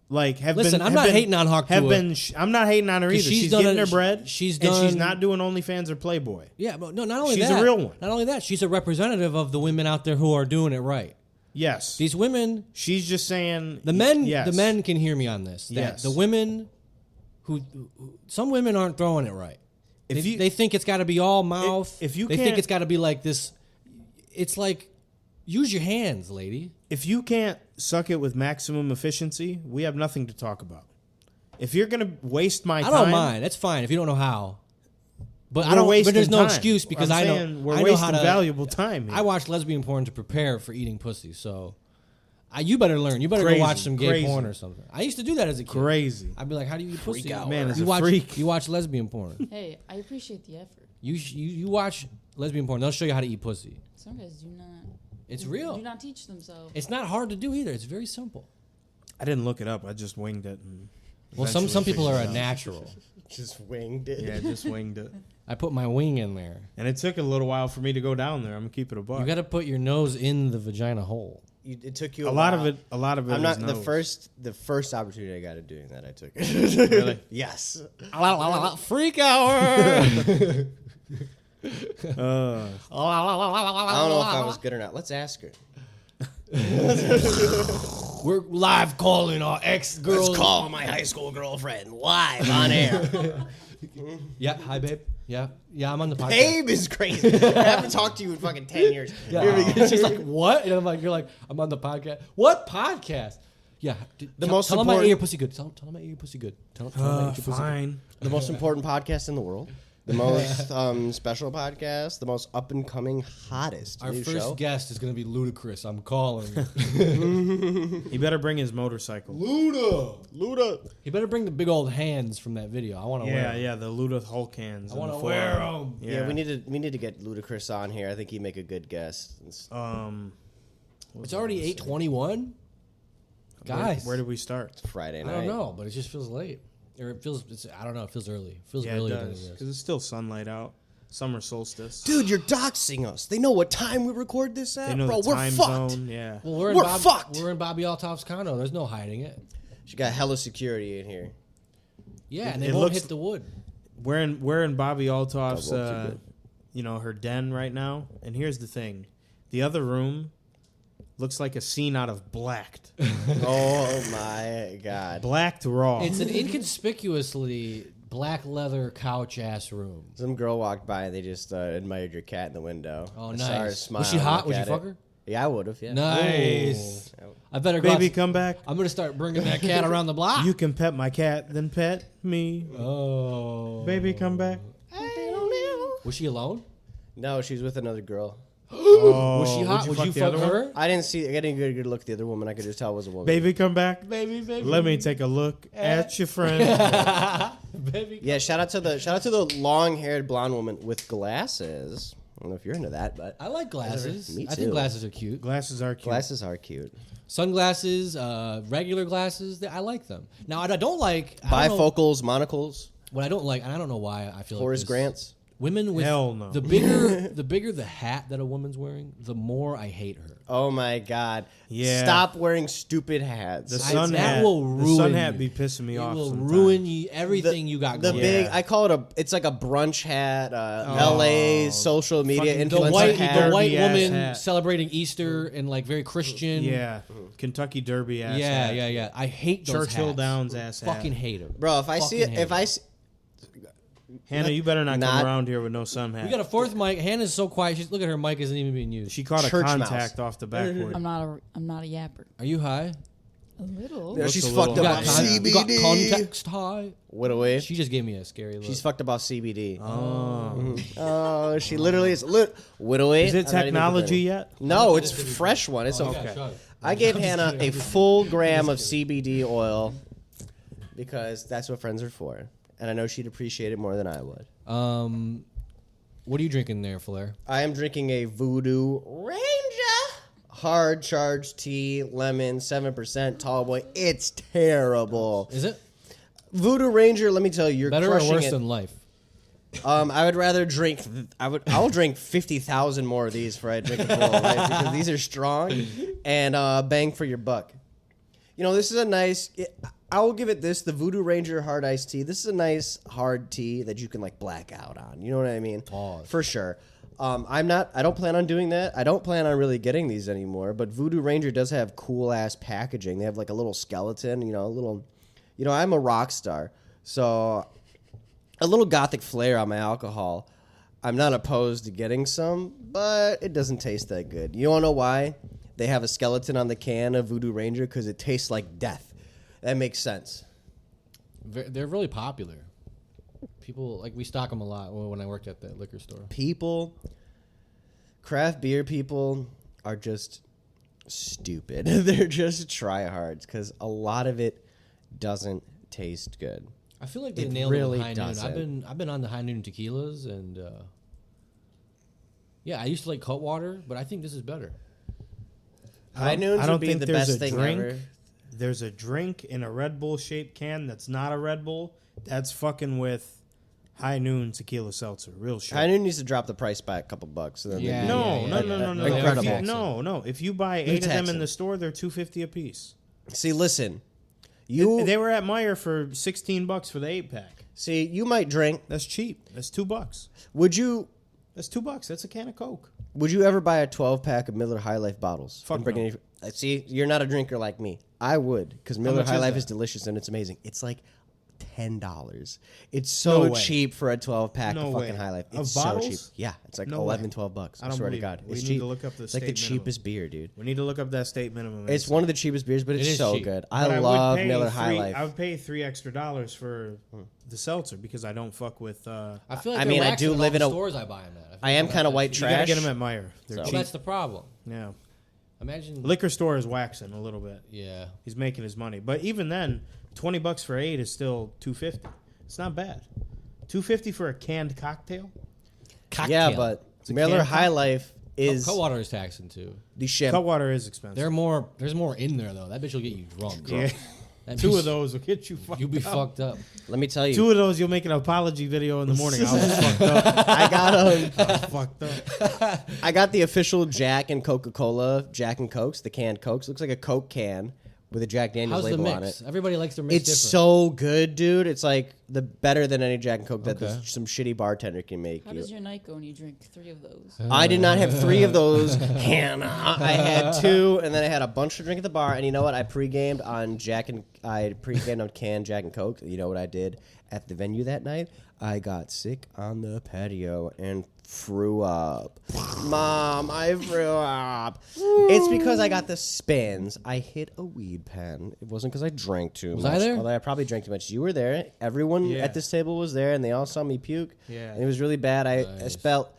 like, have Listen, been... I'm have not been- hating on Hawk have Tour. been. I'm not hating on her either. 'Cause she's She's done getting a- her bread, she's and she's done- not doing OnlyFans or Playboy. Yeah, but no, not only She's that. a real one. Not only that, she's a representative of the women out there who are doing it right. Yes. These women, She's just saying... the men Yes. can hear me on this. That Yes. the women who some women aren't throwing it right. If they, you- they think it's got to be all mouth. if you they think can't- it's got to be like this. It's like use your hands, lady. If you can't suck it with maximum efficiency, we have nothing to talk about. If you're going to waste my I time... don't mind. That's fine if you don't know how. But I we're don't. But wasting there's no time. excuse because I'm I know saying we're I know wasting how to, valuable time here. I watch lesbian porn to prepare for eating pussy. So, you better learn. You better Crazy, go watch some gay crazy. porn or something. I used to do that as a kid. Crazy. I'd be like, "How do you eat pussy?" Man is you a watch, freak. You watch lesbian porn. Hey, I appreciate the effort. You watch lesbian porn. They'll show you how to eat pussy. Some guys do not. It's real. Do not teach themselves. It's not hard to do either. It's very simple. I didn't look it up. I just winged it. And Well, some eventually people are figured a it out. natural. Just winged it. Yeah, just winged it. I put my wing in there. And it took a little while for me to go down there. I'm going to keep it a buck. You got to put your nose in the vagina hole. it took you A lot while. of it. A lot of it. I'm not was the first opportunity I got of doing that. I took it. Really? Yes. Freak hour. I don't know if I was good or not. Let's ask her. We're live calling our ex-girls. Let's call my high school girlfriend live on air. Yeah, hi, babe. Yeah, I'm on the podcast. Babe is crazy. I haven't talked to you in fucking 10 years. Yeah. She's like, what? And I'm like, you're like, I'm on the podcast. What podcast? Yeah. most tell him I ate important- your pussy good. Tell him I ate your pussy good. Tell him I ate your pussy good. Fine. The most important podcast in the world. The most special podcast. The most up and coming, hottest Our new first show. guest is going to be ludicrous. I'm calling. He better bring his motorcycle. Luda. He better bring the big old hands from that video. I want to wear Yeah, 'em. yeah, the Luda Hulk hands. I want to wear them. Yeah, we need to get Ludacris on here. I think he'd make a good guest. It's already 8:21. Guys. Where did we start? It's Friday I night. don't know, but it just feels late. Or it feels, I don't know, it feels early. It feels Yeah, it earlier than it does. is. Because it's still sunlight out. Summer solstice. Dude, you're doxing us. They know what time we record this at, They know bro. the We're time fucked. zone. Yeah. Well, we're fucked. We're in Bobby Altoff's condo. There's no hiding it. She got hella security in here. Yeah, and they It won't looks- hit the wood. We're in Bobby Altoff's, Double too good. her den right now. And here's the thing: the other room looks like a scene out of Blacked. Oh my god. Blacked Raw. It's an inconspicuously black leather couch ass room. Some girl walked by and they just admired your cat in the window. Oh, I saw her nice. smile Was she and hot? look Would you at fuck it. her? Yeah, I would have. Yeah. Nice. I better go. Baby, come back. I'm gonna start bringing that cat around the block. You can pet my cat, then pet me. Oh. Baby, come back. Was she alone? No, she's with another girl. Oh, Was she hot? Would you the fuck other one? her? I didn't see. I didn't get a good look at the other woman. I could just tell it was a woman. Baby, come back. Baby. Let me take a look at your friend. Baby. Yeah, shout out to the long-haired blonde woman with glasses. I don't know if you're into that, but I like glasses. Me I think too. glasses are cute. Glasses are cute. glasses are cute. Sunglasses, regular glasses, I like them. Now, I don't like... I don't know- Bifocals, monocles, What I don't like, and I don't know why I feel Horace like this, Grants. Women with Hell no. the bigger the hat that a woman's wearing, the more I hate her. Oh my god. Yeah. Stop wearing stupid hats. The sun that hat. will the ruin sun hat you. be pissing me It off. will sometimes. ruin you, everything you got The going. big, Yeah. I call it it's like a brunch hat, LA social media Fucking The influencer white, hat. the white Derby-ass woman hat. celebrating Easter and like very Christian. Yeah. Kentucky Derby ass. yeah, hat. yeah. I hate those Churchill hats. Downs ass hat. Fucking hate them. Bro, if I see it, if I see, Hannah, you better not Not- come around here with no sun hat. We got a fourth mic. Hannah's so quiet. Look at her mic isn't even being used. She caught a Church contact mouse. off the backwood. I'm not a yapper. Are you high? A little. yeah, Looks she's a fucked little- about You got CBD. context high. What away? She just gave me a scary look. She's fucked about CBD. Oh. Oh, she literally is. What away? Is it technology yet? No, it's fresh one. It's okay. Shut it. I gave Hannah a full gram of CBD oil because that's what friends are for, and I know she'd appreciate it more than I would. What are you drinking there, Flair? I am drinking a Voodoo Ranger hard charged tea, lemon, 7% tall boy. It's terrible. Is it Voodoo Ranger, let me tell you, you're better or crushing worse it. than life? I would rather drink. I'll drink 50,000 more of these before I drink a full, right? Because these are strong and bang for your buck. You know, this is a nice. I will give it this: the Voodoo Ranger hard iced tea. This is a nice hard tea that you can like black out on. You know what I mean? Pause. For sure. I don't plan on doing that. I don't plan on really getting these anymore. But Voodoo Ranger does have cool ass packaging. They have like a little skeleton. You know, a little. You know, I'm a rock star, so a little gothic flair on my alcohol. I'm not opposed to getting some, but it doesn't taste that good. You want to know why? They have a skeleton on the can of Voodoo Ranger because it tastes like death. That makes sense. They're really popular. People we stock them a lot when I worked at the liquor store. Craft beer people are just stupid. They're just tryhards because a lot of it doesn't taste good. I feel like they It nailed really it with high doesn't. noon. I've been on the high noon tequilas and yeah, I used to like Cutwater, but I think this is better. High Noons I don't would be think the there's best a thing drink. ever. There's a drink in a Red Bull shaped can that's not a Red Bull. That's fucking with High Noon tequila seltzer, real shit. High Noon needs to drop the price by a couple bucks. So then Yeah. they- No. Incredible. No. If you buy 8 of them in the store, they're $2.50 a piece. See, listen. They were at Meijer for $16 for the 8-pack. See, you might drink. That's cheap. That's $2. Would you That's $2. That's a can of Coke. ever buy a 12-pack of Miller High Life bottles? Fuck And bring no. See, you're not a drinker like me. I would, because Miller much High is Life that? is delicious and it's amazing. It's like $10. It's so No way. cheap for a 12-pack No of fucking way. High Life. Of It's so cheap. bottles? Yeah, it's like No 11, way. $12. I I don't swear to believe God. it. We It's need cheap. to look up the It's like the state minimum. cheapest beer, dude. We need to look up that state minimum. It's one of the cheapest beers, but It it's is so cheap. good. But I would love pay Miller High Life. I would pay $3 extra for the seltzer because I don't fuck with. I feel like I they're mean, I waxing do all live the in a- stores I buy them at. I am kind of white You gotta trash. get them at Meijer. They're Well, cheap. that's the problem. Yeah, Imagine. liquor store is waxing a little bit. Yeah. He's making his money, but even then, $20 for 8 is still $2.50. It's not bad. $2.50 for a canned cocktail. Yeah, but a Miller can High Life is Cutwater is taxing too. the shit. Cutwater is expensive. There's more in there though. That bitch will get you drunk. Yeah. That Two bitch- of those will get you fucked You'll be up. fucked up. Let me tell you. 2 of those, you'll make an apology video in the morning. I was fucked up. I got I was fucked up. I got the official Jack and Coca-Cola Jack and Cokes, the canned Cokes. Looks like a Coke can with a Jack Daniels How's the label on mix? it. Everybody likes their mix It's different. so good, dude. It's like the better than any Jack and Coke that Okay. some shitty bartender can make How you. does your night go when you drink 3 of those? I did not have 3 of those, Hannah. I had 2, and then I had a bunch to drink at the bar. And you know what? I pre-gamed on canned Jack and Coke. You know what I did at the venue that night? I got sick on the patio and threw up. Mom, I threw up. It's because I got the spins. I hit a weed pen. It wasn't because I drank too Was much. I there? Although I probably drank too much. You were there. Everyone Yeah. at this table was there, and they all saw me puke. Yeah. And it was really bad. I Nice. felt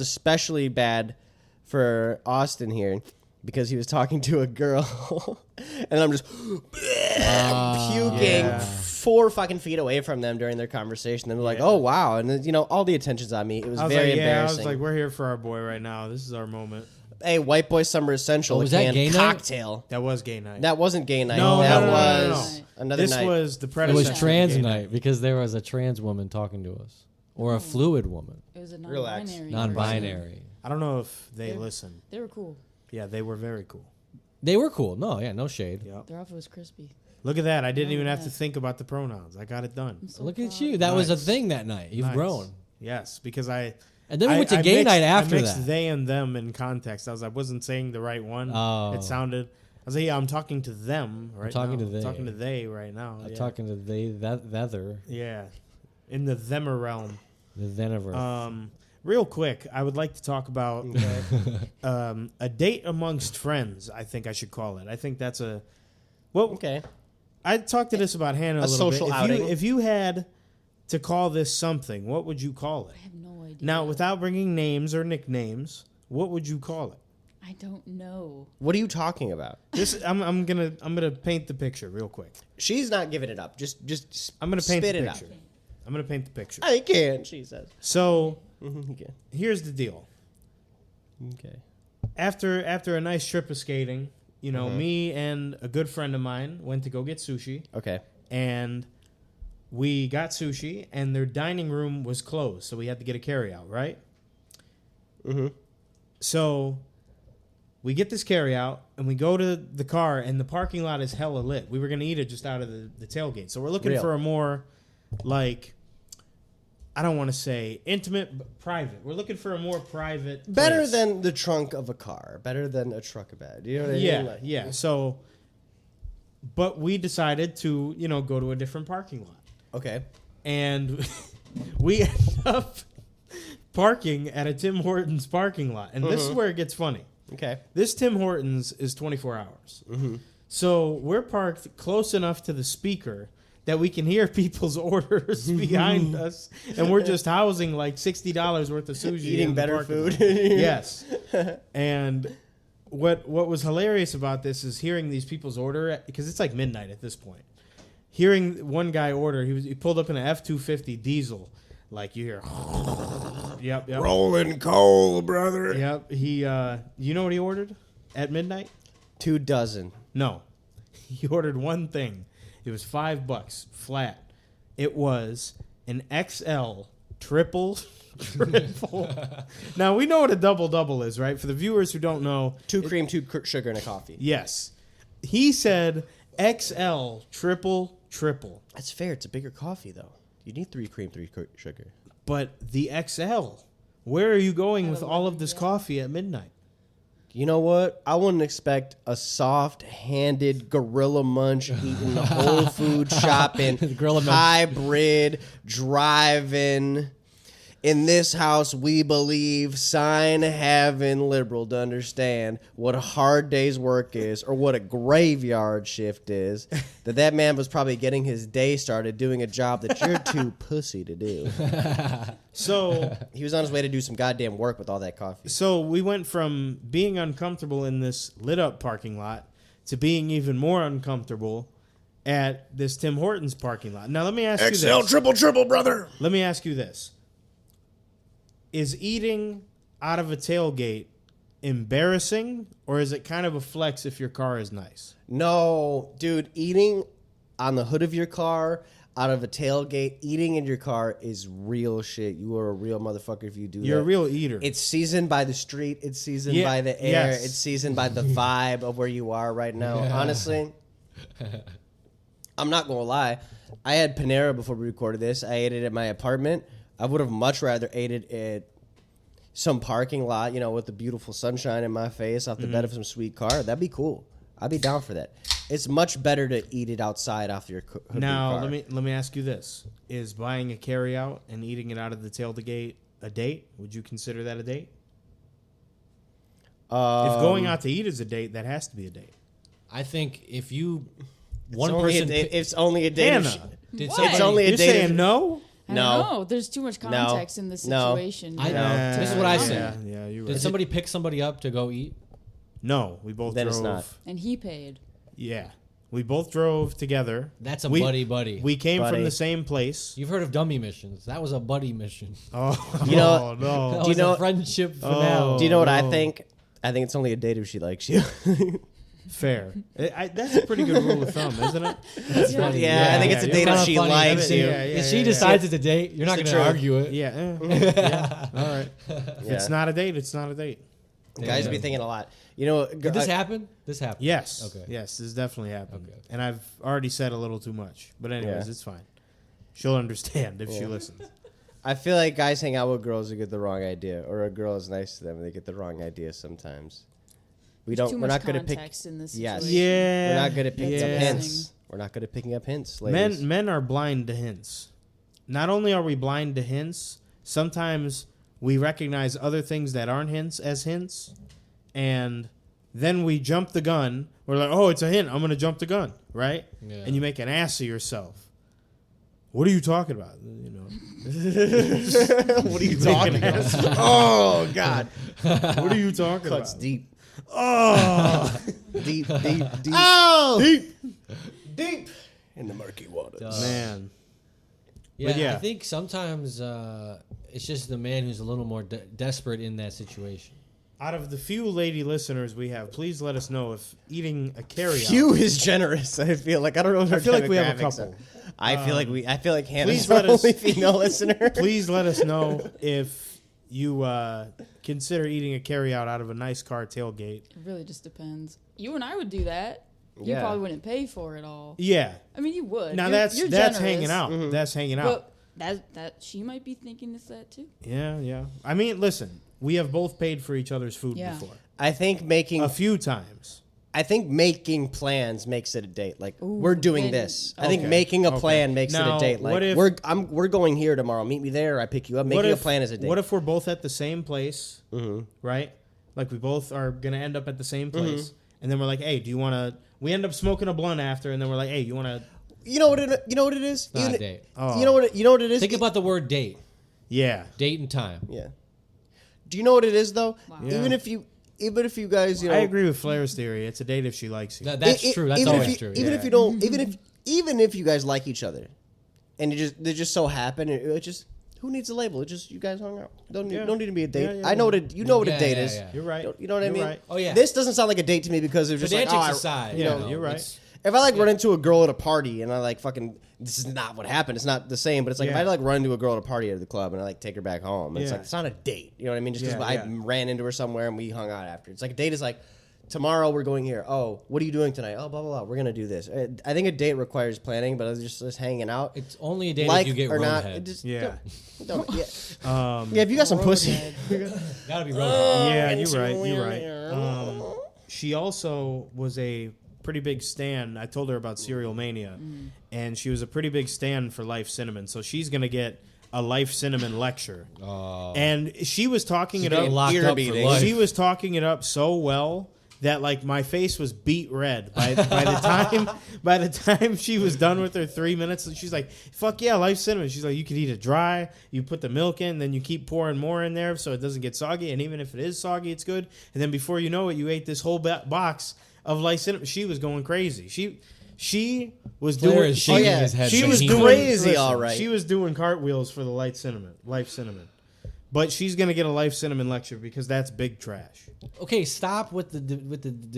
especially bad for Austin here because he was talking to a girl, and I'm just puking Yeah. 4 fucking feet away from them during their conversation. And they're like, "Oh wow!" And then, all the attention's on me. It was I was very like, embarrassing. I was like, we're here for our boy right now. This is our moment. Hey, White Boy Summer Essential, Oh, was a that canned gay night? cocktail. That was gay night. That wasn't gay night. No, that no, no, no, was no. another this night. was the It predecessor. was trans to gay night because there was a trans woman talking to us, or a fluid woman, It was a Relax. non-binary. non-binary. I don't know if they Yeah. listen. They were cool. Yeah, they were very cool. They were cool. No, yeah, no shade. Yep. Their outfit was crispy. Look at that. I didn't even have to Yeah. think about the pronouns. I got it done. I'm so Look at proud. you. That was a Nice. thing that night. You've Nice. grown. Yes, because I. And then we I- went to I gay mixed- night after I mixed that. they and them in context. I wasn't saying the right one. Oh. It sounded. I was like, yeah, I'm talking to them right talking now. to they. Talking to they right now. I'm yeah. talking to other, Yeah, in the themmer realm. the Theniver. Real quick, I would like to talk about a date amongst friends. I think I should call it. I think that's a. Well, okay. I talked to this about Hannah a little social bit. outing. If you had to call this something, what would you call it? I have no idea. Now, without bringing names or nicknames, what would you call it? I don't know. What are you talking about? This I'm gonna paint the picture real quick. She's not giving it up. Just I'm gonna paint spit the it picture. out. I'm gonna paint the picture. I can't. She says. So Okay. here's the deal. Okay. After a nice trip of skating, Mm-hmm. me and a good friend of mine went to go get sushi, Okay. and we got sushi, and their dining room was closed, so we had to get a carryout, right? Mm-hmm. So we get this carryout, and we go to the car, and the parking lot is hella lit. We were going to eat it just out of the tailgate. So we're looking Real. for a more, like, I don't want to say intimate, but private. We're looking for a more private Better place. than the trunk of a car. Better than a truck bed. You know what I mean? Yeah, Like- yeah. So, but we decided to, go to a different parking lot. Okay. And we end up parking at a Tim Hortons parking lot. And this is where it gets funny. Okay. This Tim Hortons is 24 hours. So we're parked close enough to the speaker that we can hear people's orders behind us. And we're just housing like $60 worth of sushi. Eating in the better parking lot. food. Yes. And what was hilarious about this is hearing these people's order, because it's like midnight at this point. Hearing one guy order, he pulled up in an F-250 diesel, like you hear, yep, Rolling coal, brother. yep. He, you know what he ordered at midnight? 2 dozen. No, he ordered one thing. It was $5 flat. It was an XL triple. Now we know what a double is, right? For the viewers who don't know, 2 cream, 2 sugar, and a coffee. yes, he said XL triple. That's fair. It's a bigger coffee, though. You need 3 cream, 3 sugar. But the XL, where are you going with all of this coffee at midnight? You know what? I wouldn't expect a soft-handed gorilla munch eating whole food shopping, Gorilla munch. hybrid driving. In this house, we believe sign having liberal to understand what a hard day's work is or what a graveyard shift is. That man was probably getting his day started doing a job that you're too pussy to do. So He was on his way to do some goddamn work with all that coffee. So we went from being uncomfortable in this lit up parking lot to being even more uncomfortable at this Tim Hortons parking lot. Now let me ask you XL this. triple, brother. Let me ask you this. Is eating out of a tailgate embarrassing, or is it kind of a flex if your car is nice? No, dude, eating on the hood of your car, out of a tailgate, eating in your car is real shit. You are a real motherfucker if you do You're that. a real eater. It's seasoned by the street. It's seasoned Yeah, by the air. yes. It's seasoned by the vibe of where you are right now. Honestly, I'm not going to lie. I had Panera before we recorded this. I ate it at my apartment. I would have much rather ate it at some parking lot, with the beautiful sunshine in my face off the bed of some sweet car. That'd be cool. I'd be down for that. It's much better to eat it outside off your hood of your Now car. let me ask you this: is buying a carryout and eating it out of the tailgate a date? Would you consider that a date? If going out to eat is a date, that has to be a date. I think if you It's one only person a date, it's only a date. Hannah, did What? somebody, It's only a you're date. saying no? I No. don't know. There's too much context in this No. situation. I- Yeah. This is what I said. Yeah, you're did right. somebody pick somebody up to go eat? No, we both Then drove. it's not. And he paid. Yeah, we both drove together. That's a We- buddy. We came Buddy. from the same place. You've heard of dummy missions? That was a buddy mission. Oh, You know- no. That Do you was know- a friendship finale. Do you know what I no. think? I think it's only a date if she likes you. Fair. That's a pretty good rule of thumb, isn't it? That's Yeah. funny. Yeah, I think it's a yeah, date Kinda if she funny. likes I mean, you. If she decides it's a date, you're not It's going the to truth. argue it. Yeah. All right. If Yeah. it's not a date, it's not a date. Guys Yeah. be thinking a lot. You know, Did this happen? This happened. Yes. Okay. Yes, this definitely happened. Okay. And I've already said a little too much. But anyways, Yeah. it's fine. She'll understand if she listens. I feel like guys hang out with girls who get the wrong idea, or a girl is nice to them and they get the wrong idea sometimes. Too We're much not good at context in this Yes. situation. Yeah. We're not good at picking up yeah. hints. We're not good at picking up hints, ladies. Men are blind to hints. Not only are we blind to hints, sometimes we recognize other things that aren't hints as hints, and then we jump the gun. We're like, oh, it's a hint. I'm going to jump the gun, right? Yeah. And you make an ass of yourself. What are you talking about? What are you talking about? Oh God, What are you talking cuts about? deep, Oh, deep, oh, deep in the murky waters. man. Yeah, yeah. I think sometimes it's just the man who's a little more desperate in that situation. Out of the few lady listeners we have, please let us know if eating a carryout. Few is generous. I feel like I don't know. What I our feel like we have a demographics couple. are. I feel like Hannah's please let the us- only female listener. Please let us know if you consider eating a carryout out of a nice car tailgate. It really just depends. You and I would do that. You Yeah. probably wouldn't pay for it all. Yeah. I mean, you would. Now You're that's generous, hanging out. That's hanging out. But that she might be thinking it's that too. Yeah. I mean, listen, we have both paid for each other's food Yeah. before. I think making A few times. plans makes it a date. Like we're doing then- this. I think Okay, making a okay. plan makes it Now, a date. what Like if- we're going here tomorrow. Meet me there. I pick you up. Making a plan is a date. What if we're both at the same place, right? Like we both are going to end up at the same place. And then we're like, hey, do you want to... We end up smoking a blunt after, and then we're like, hey, you want to... you know what it is? Not a Even- date. Oh. You know what it is? Think about the word date. Yeah. Date and time. Yeah. Do you know what it is though? Wow. Yeah. Even if you guys, you know, I agree with Flair's theory. It's a date if she likes you. That's true. That's even always if you, true. Even yeah. if you don't, even if you guys like each other, and they just so happen, it just Who needs a label? It's just you guys hung out. Don't Yeah. need to be a date. Yeah, yeah, I know yeah. what you know what a Yeah, date yeah, is. yeah. You're right. You know what I You're mean? right. Oh, yeah. This doesn't sound like a date to me because it was just like, Pedantics oh, aside, you know, you're right. it's- if I like run into a girl at a party and I like fucking, this is not what happened. It's not the same, but it's like if Yeah. I like run into a girl at a party at the club and I like take her back home, it's Yeah. like it's not a date. You know what I mean? Just because Yeah, I yeah. ran into her somewhere and we hung out after. It's like a date is like, tomorrow we're going here. Oh, what are you doing tonight? Oh, blah blah blah. We're gonna do this. I think a date requires planning, but it's just hanging out. It's only a date like if you get or not, roadhead. it just Yeah. don't, yeah. Yeah, if you got some pussy. Gotta be roadhead. Yeah, into you're right. You're it. right. She also was a pretty big stan. I told her about Cerealmania, and she was a pretty big stan for Life Cinnamon. So she's gonna get a Life Cinnamon lecture. And she was talking it getting up. locked up for life. She was talking it up so well that like my face was beat red by the time she was done with her 3 minutes. She's like, "Fuck yeah, Life Cinnamon." She's like, "You could eat it dry. You put the milk in, then you keep pouring more in there so it doesn't get soggy. And even if it is soggy, it's good. And then before you know it, you ate this whole box of Life Cinnamon." She was going crazy. She was Blair doing. is shaking his head. She but was he- doing crazy, listen, all right. She was doing cartwheels for the Life Cinnamon. But she's gonna get a Life Cinnamon lecture because that's big trash. Okay, stop with the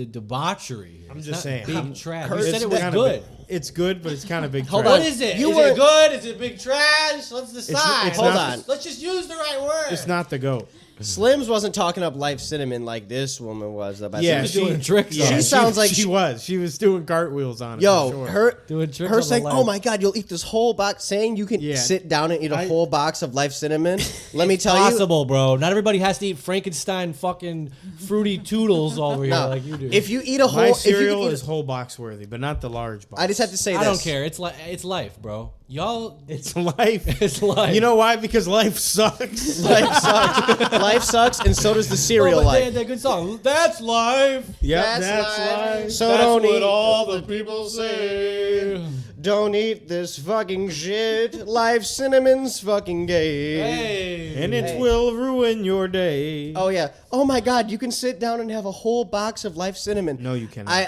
debauchery. I'm It's just not saying. Big trash. It's You said it was kinda good. It's good, but it's kind of big Hold trash. on. What is it? You Is were- it good? Is it big trash? Let's decide. it's Hold not- on. Let's just use the right word. It's not the goat. Slims wasn't talking up Life Cinnamon like this woman was. Though, by Yeah, saying- doing tricks on She it. sounds like she was. She was doing cartwheels on it. Yo, for sure. her Doing tricks her on the saying, leg. "Oh my god, you'll eat this whole box." Saying you can Yeah. sit down and eat a I- whole box of Life Cinnamon. Let me tell you, Possible, bro. Not everybody has to eat Frankenstein fucking fruity toodles over here no, like you do. if you eat a whole, My if you cereal can eat is whole box worthy, but not the large box. I just have to say I this. don't care. It's life, bro. Y'all, It's life. it's life. You know why? Because life sucks. Life sucks. Life sucks, and so does the cereal They life. had that good song. That's life. Yep, That's that's life. life. So That's don't what eat all the people say. Don't eat this fucking shit. Life Cinnamon's fucking gay. Hey. And it will ruin your day. Oh yeah. Oh my God. You can sit down and have a whole box of Life Cinnamon. No, you cannot. I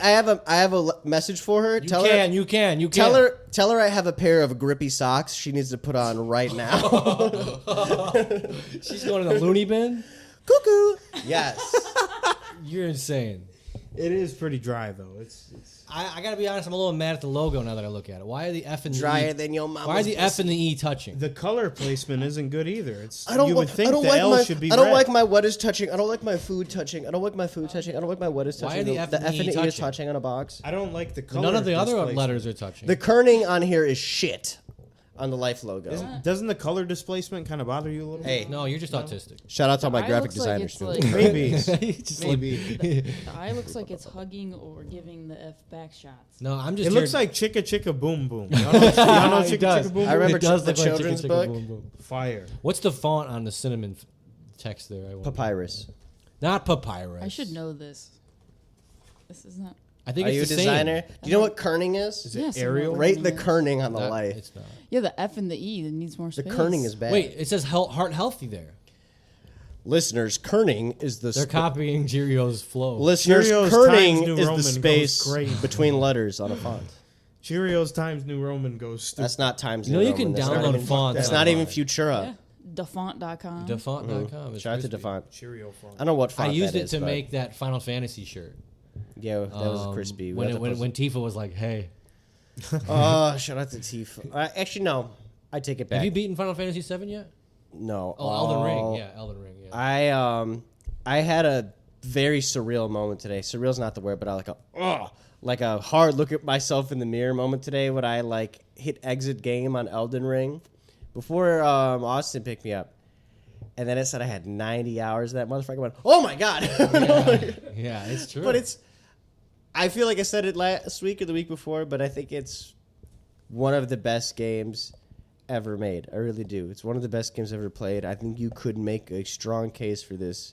have a message for her. You can. Tell her I have a pair of grippy socks she needs to put on right now. She's going in the loony bin. Cuckoo. Yes. You're insane. It is pretty dry though. It's I gotta be honest. I'm a little mad at the logo now that I look at it. Why are the F and the Drier E? than your mama's Why are the F pussy. and the E touching? the color placement isn't good either. It's I don't. you would think I don't the like L my. should be I don't red. like my what is touching. I don't like my food touching. I don't like my food touching. I don't like my what is touching. Why are the F and the E E is touching? touching on a box. I don't like the color. None of the other displacement. letters are touching. The kerning on here is shit. On the Life logo. Doesn't the color displacement kind of bother you a little Hey, bit? no, you're just autistic. shout out to all my Eye graphic looks like designers. it's too. like- Maybe. Just Maybe. The eye looks like it's hugging or giving the F back shots. No, I'm just. It looks like Chicka Chicka Boom Boom. Y'all know It Chicka does. Chicka Boom I remember It does the look like children's Chicka Chicka book. Boom Boom. Fire. What's the font on the cinnamon text there? I wonder. Papyrus. Not papyrus. I should know this. This is not. I think Are it's you a the designer? Same. Do you know what kerning is? Is Yes, it I know Arial? what Rate the kerning is. kerning on the Not- Life. It's not. Yeah, the F and the E that needs more The space. kerning is bad. Wait, it says heart healthy there. Listeners, kerning is the They're copying Cheerios flow. listeners. Cheerios Times Kerning New is Roman the goes space crazy. between letters on a font. Cheerios Times New Roman goes stupid. That's not Times You know New you Roman. can That's not download even- fonts. That's not even Yeah. Futura. Defont.com. Defont.com. It's Shout out to crispy. Defont. Cheerio font. I don't know what I font used that it is, to but- make that Final Fantasy shirt. Yeah, that was crispy. We When have to post when Tifa was like, "Hey, Oh, shout out to Tifa. Actually, no. I take it back. have you beaten Final Fantasy 7 yet?" No. Oh, Elden Ring. Yeah, Elden Ring. Yeah. I had a very surreal moment today. Surreal's not the word, but I like a hard look at myself in the mirror moment today when I like hit exit game on Elden Ring before Austin picked me up. And then it said I had 90 hours. That motherfucker went, "Oh my God." Yeah, it's true. But I feel like I said it last week or the week before, but I think it's one of the best games ever made. I really do. It's one of the best games ever played. I think you could make a strong case for this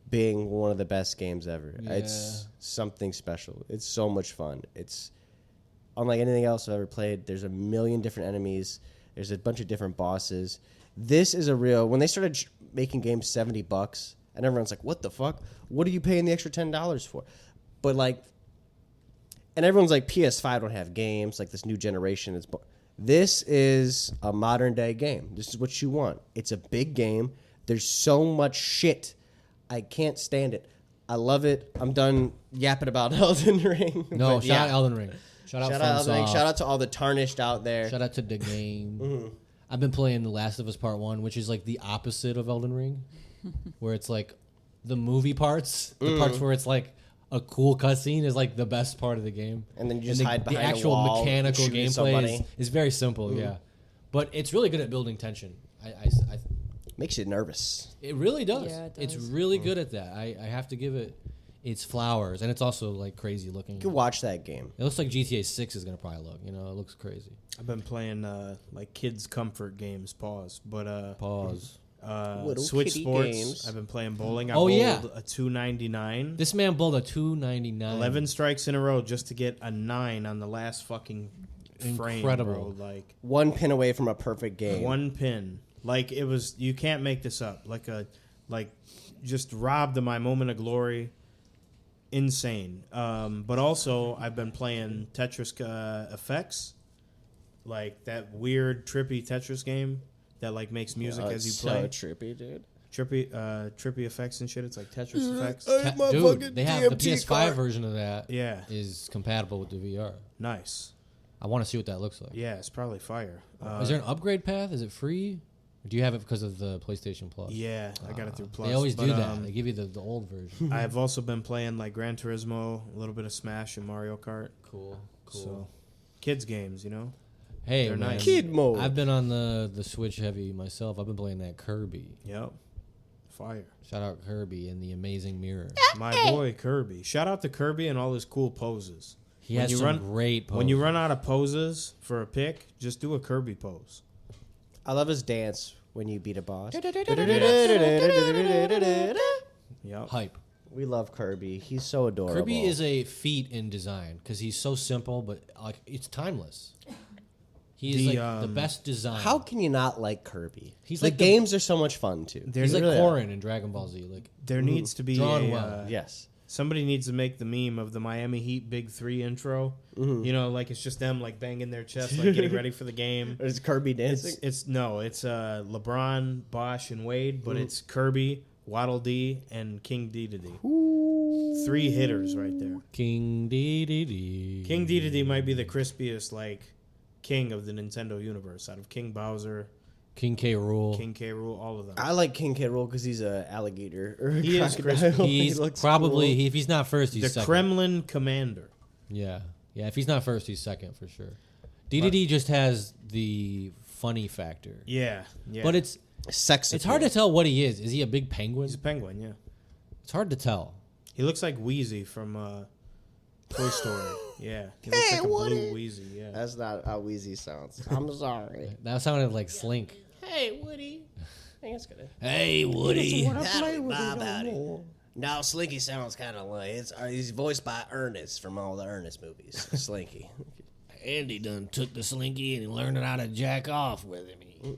being one of the best games ever. Yeah. It's something special. It's so much fun. It's unlike anything else I've ever played. There's a million different enemies. There's a bunch of different bosses. This is a real... When they started making games $70, and everyone's like, what the fuck? What are you paying the extra $10 for? But like... And everyone's like, PS5 don't have games. Like this new generation. This is a modern day game. This is what you want. It's a big game. There's so much shit. I can't stand it. I love it. I'm done yapping about Elden Ring. No, But shout out Elden Ring. Shout out Elden Ring. FromSoft. Shout out to all the tarnished out there. Shout out to the game. I've been playing The Last of Us Part 1, which is like the opposite of Elden Ring, where it's like the movie parts, the parts where it's like a cool cutscene is like the best part of the game. And then you just hide the behind a actual wall and mechanical shoot at gameplay somebody. is very simple, yeah. But it's really good at building tension. Makes you nervous. It really does. Yeah, it It's does. really good at that. I have to give it its flowers, and it's also like crazy looking. You can watch that game. It looks like GTA 6 is gonna probably look. You know, it looks crazy. I've been playing like kids comfort games. Pause. But Pause. Little Switch kitty Sports. games. I've been playing bowling. I Oh, bowled yeah. a $2.99. This man bowled a 299. 11 strikes in a row just to get a 9 on the last fucking frame. Incredible. Bro. Like One pin away from a perfect game. one pin. Like it was. You can't make this up. Just robbed of my moment of glory. Insane. But also I've been playing Tetris Effects, like that weird trippy Tetris game that like makes music as you play. So trippy, dude. Trippy effects and shit. It's like Tetris effects. Dude, they have the PS5 version of that. Yeah. Is compatible with the VR. Nice. I want to see what that looks like. Yeah, it's probably fire. Is there an upgrade path? Is it free? Or do you have it because of the PlayStation Plus? Yeah, I got it through Plus. They always do but, that. They give you the old version. I have also been playing like Gran Turismo, a little bit of Smash and Mario Kart. Cool. So, kids games, you know. Hey, They're man, nice. Kid mode. I've been on the Switch heavy myself. I've been playing that Kirby. Yep. Fire. Shout out Kirby and the Amazing Mirror. My boy Kirby. Shout out to Kirby and all his cool poses. He has some great poses. When you run out of poses for a pick, just do a Kirby pose. I love his dance when you beat a boss. Yep. Hype. We love Kirby. He's so adorable. Kirby is a feat in design because he's so simple, but like it's timeless. He's like the best design. How can you not like Kirby? He's the like the- games are so much fun too. He's like Really are. Korin in Dragon Ball Z. Like There needs to be Drawn a, well. Yes. somebody needs to make the meme of the Miami Heat Big Three intro. You know, like it's just them like banging their chest, like getting ready for the game. Is Kirby dancing? It's LeBron, Bosch, and Wade, but it's Kirby, Waddle Dee, and King Dedede. 3 hitters right there. King Dedede. King Dedede might be the crispiest like king of the Nintendo universe, out of King Bowser, King K. Rool. King K. Rool, all of them. I like King K. Rool because he's an alligator. Or a He is crocodile. crispy. He He's looks probably cool. if he's not first, he's The second. Kremlin Commander. Yeah. If he's not first, he's second for sure. DDD just has the funny factor. Yeah. But it's sex. it's hard to tell what he is. Is he a big penguin? He's a penguin, yeah. It's hard to tell. He looks like Wheezy from Toy Story. Yeah. He looks like a blue Wheezy, yeah. That's not how Wheezy sounds. I'm sorry. That sounded like Slink. Hey, Woody. I think it's good. Hey, Woody. No, Slinky sounds kind of like he's voiced by Ernest from all the Ernest movies. Slinky. Andy done took the Slinky and learned how to jack off with him.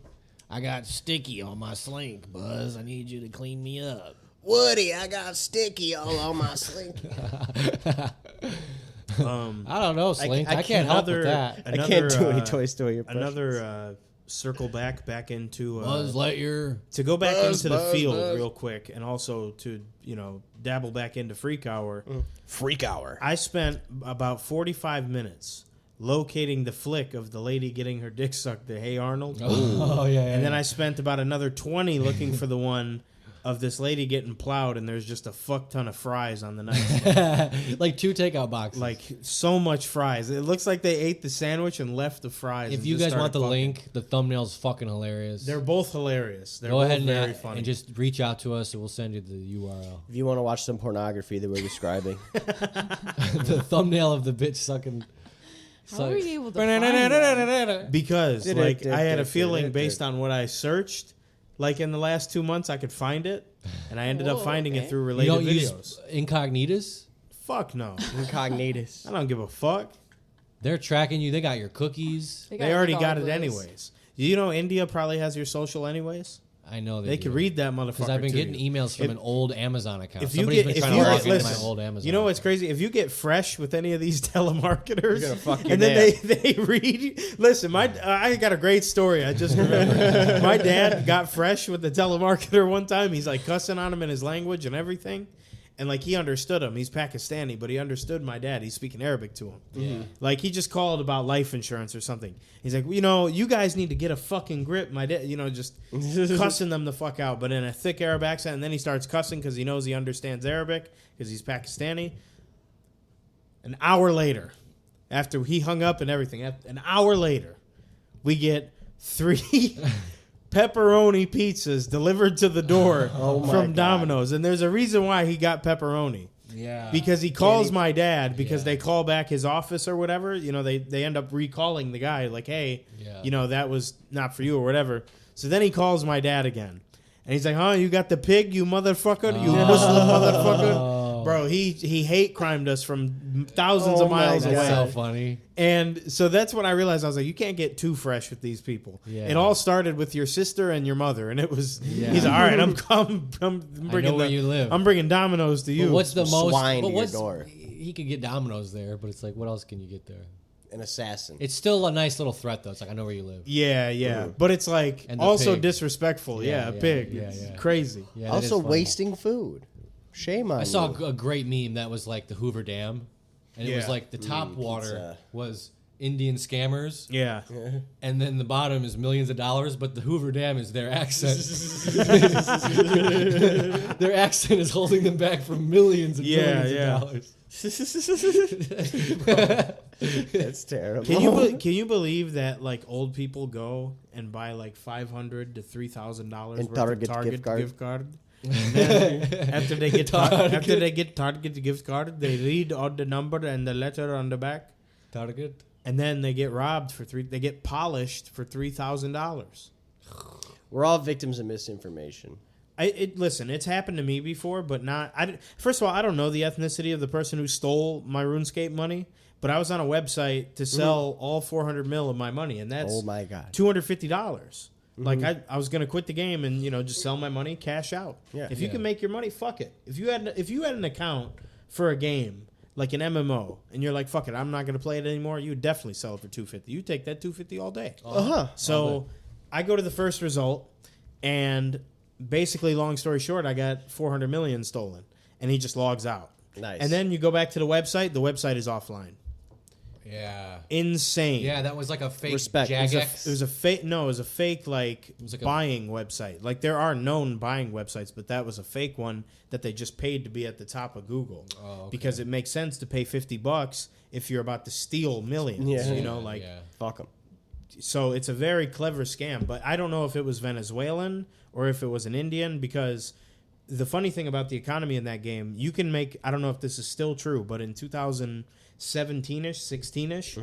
I got sticky on my Slink, Buzz. I need you to clean me up. Woody, I got sticky all on my Slinky. I don't know, Slink. I can't help with that. I can't do any Toy Story impressions. Another circle back into Buzz Lightyear. to go back Buzz, into the Buzz, field Buzz. real quick, and also to dabble back into Freak Hour. Freak Hour. I spent about 45 minutes locating the flick of the lady getting her dick sucked to Hey Arnold. Oh, yeah. And then I spent about another 20 looking for the one of this lady getting plowed, and there's just a fuck ton of fries on the knife. like 2 takeout boxes. Like, so much fries. It looks like they ate the sandwich and left the fries. if and you just guys want started the fucking. link, the thumbnail's fucking hilarious. They're both hilarious. They're Go both ahead very funny. and just reach out to us, and we'll send you the URL. If you want to watch some pornography that we're describing, The thumbnail of the bitch sucking. How are you able to find that? Because, like, I had a feeling based on what I searched, like, in the last 2 months, I could find it, and I ended up finding it through You related don't videos. use incognitas? Fuck no. incognitus. I don't give a fuck. They're tracking you. They got your cookies. They already got it regardless. anyways. You know India probably has your social anyways? I know They could read that motherfucker. because I've been to getting you. emails from an old Amazon account. If you Somebody's get, been trying if you to log get, into my listen, old Amazon. you know what's crazy? If you get fresh with any of these telemarketers, You're gonna fuck your and then dad. they read. Listen, I got a great story. I just remember my dad got fresh with the telemarketer one time. He's like cussing on him in his language and everything. And like he understood him. He's Pakistani, but he understood my dad. He's speaking Arabic to him. Yeah. Like he just called about life insurance or something. He's like, you guys need to get a fucking grip. My dad, just cussing them the fuck out, but in a thick Arab accent. And then he starts cussing because he knows he understands Arabic because he's Pakistani. An hour later, after he hung up and everything, an hour later, we get 3 pepperoni pizzas delivered to the door from Domino's. And there's a reason why he got pepperoni. Yeah. Because he calls my dad because they call back his office or whatever. They end up recalling the guy like, hey, that was not for you or whatever. So then he calls my dad again. And he's like, huh, you got the pig, you motherfucker? You Muslim motherfucker? Bro, he hate crimed us from thousands of miles away. That's so funny. And so that's when I realized, I was like, you can't get too fresh with these people. Yeah. It all started with your sister and your mother. And it was, he's like, all right, I'm bringing I know where you live. I'm bringing Domino's to you. But what's the most? Swine but to your what's, door. He could get Domino's there, but it's like, what else can you get there? An assassin. It's still a nice little threat, though. It's like, I know where you live. Yeah. But it's like And the also pig. disrespectful. Yeah, A yeah, pig. yeah, It's yeah. crazy. Yeah, that Also is funny. wasting food. Shame on I saw you. a great meme that was like the Hoover Dam, and it was Yeah. like the top water pizza. was Indian scammers, Yeah. and then the bottom is millions of dollars, but the Hoover Dam is their accent. Their accent is holding them back from millions and millions of dollars. That's terrible. Can you believe that like old people go and buy like $500 to $3,000 In worth Target of Target gift card? gift card? And then after they get Target gift card, they read all the number and the letter on the back, Target. and then they get robbed for They get polished for $3,000. We're all victims of misinformation. Listen, it's happened to me before, but not. First of all, I don't know the ethnicity of the person who stole my RuneScape money, but I was on a website to sell all 400 mil of my money, and that's Oh my God. $250. Like I was gonna quit the game and just sell my money, cash out. Yeah. If you can make your money, fuck it. If you had an account for a game like an MMO and you're like, fuck it, I'm not gonna play it anymore, you would definitely sell it for $250. You take that $250 all day. So I go to the first result, and basically, long story short, I got 400 million stolen, and he just logs out. Nice. And then you go back to the website is offline. Yeah. Insane. Yeah, that was like a fake Respect. Jagex. It was a fake. No, it was a fake like was like buying website. Like there are known buying websites, but that was a fake one that they just paid to be at the top of Google. Oh, okay. Because it makes sense to pay $50 if you're about to steal millions. Yeah. Fuck them. So it's a very clever scam. But I don't know if it was Venezuelan or if it was an Indian, because the funny thing about the economy in that game, you can make. I don't know if this is still true, but in 2017-ish, 16-ish,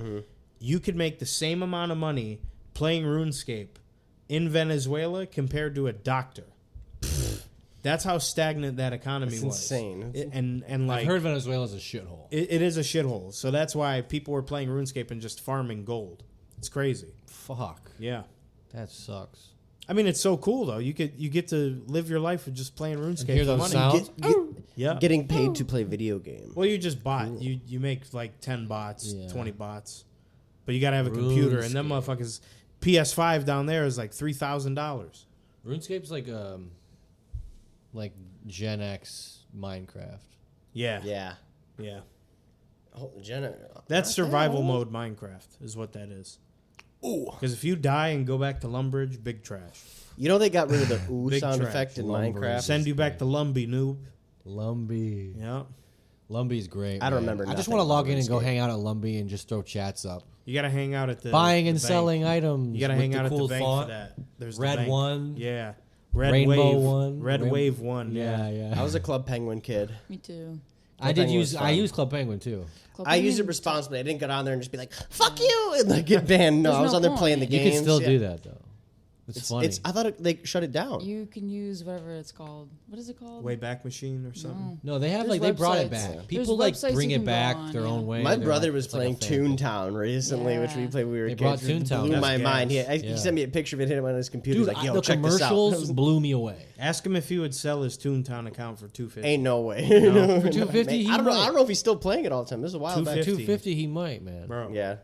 you could make the same amount of money playing RuneScape in Venezuela compared to a doctor. That's how stagnant that economy It's was. insane. And like I've heard Venezuela's a shithole. it is a shithole. So that's why people were playing RuneScape and just farming gold. It's crazy. Fuck. Yeah. That sucks. I mean, it's so cool though. You get to live your life with just playing RuneScape hear for those money. sounds? Yeah. Getting paid to play video game. Well, you just bot. You make like 10 bots, Yeah. 20 bots, but you got to have a computer. And them RuneScape. motherfuckers, PS5 down there is like $3,000. RuneScape's like Gen X Minecraft. Yeah, Yeah. yeah. Oh, Jenna. That's survival mode Minecraft is what that is. Ooh. Because if you die and go back to Lumbridge, big trash. You know they got rid of the ooh Big sound trash. effect in Lumbridge. Minecraft? Send you back to Lumby, noob. Lumby. Yeah. Lumby's great. I don't man. remember I just nothing want to log about in and go RuneScape. hang out at Lumby and just throw chats up. You got to hang out at the Buying and the bank. selling items. You got to with hang the out cool at the bank font. for that. There's the Red bank. one. Yeah. Red Rainbow Wave one. Red Wave 1. Yeah, Yeah. yeah. I was a Club Penguin kid. Me too. I did Penguin use was I fun. used Club Penguin too. Club I used it Penguin- responsibly. I didn't get on there and just be like, fuck you, and like get banned. No, There's I was no on there point. playing the You games. can still yeah. do that though. It's funny. I thought they shut it down. You can use whatever it's called. What is it called? Wayback Machine or something. No, they have There's they brought it websites. back. There's People like websites bring you it can go back on, their yeah. own way. My They're brother like- was it's like a playing fan Toontown recently, which we Yeah. played when we were They kids. brought Toontown Blew back. my That's mind. gas. He sent me a picture of it, hit him on his computer. Dude, He's like, yo, the check this out. commercials blew me away. Ask him if he would sell his Toontown account for $250. Ain't no way. No. For $250, he I don't know. might. I don't know if he's still playing it all the time. This is a while back. $250. $250, he might, man. Bro. Yeah.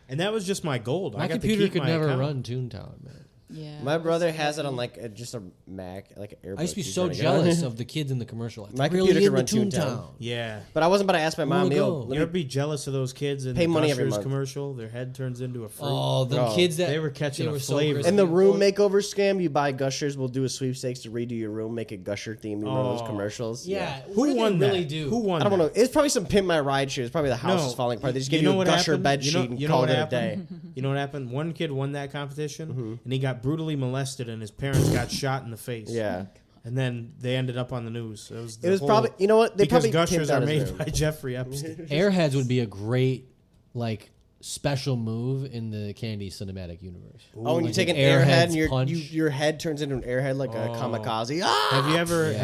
And that was just my gold. My I got computer to keep could my never account. run Toontown, man. Yeah. My brother has it on like just a Mac, like an AirPod. I used to be he's so running it jealous on. of the kids in the commercial. Like, My really computer in could the run Toontown. Yeah. But I wasn't about to ask my mom, wanna yo, go? let You me ever be jealous of those kids in Pay the money every Gushers month. commercial? Their head turns into a fruit. Oh, the Bro. kids that They were catching they a were so flavor. crispy. in the room makeover scam, you buy Gushers, we'll do a sweepstakes to redo your room, make a Gusher theme. You remember those Oh. commercials? Yeah, Who won that? Really do? Who won I don't that? know. It's probably some Pimp My Ride shit. It's probably the house is falling apart. They just give you a what Gusher happened? bed sheet and call what it a day. happened? You know what happened? One kid won that competition, and he got brutally molested, and his parents got shot in the face. Yeah. And then they ended up on the news. It was, It was probably, you know what? They because probably Gushers pimped out are his made room. by Jeffrey Epstein. Airheads would be a great like special move in the Candy cinematic universe. Oh, and you Like take an an airhead Airheads and punch. your head turns into an airhead like a kamikaze. Ah! Have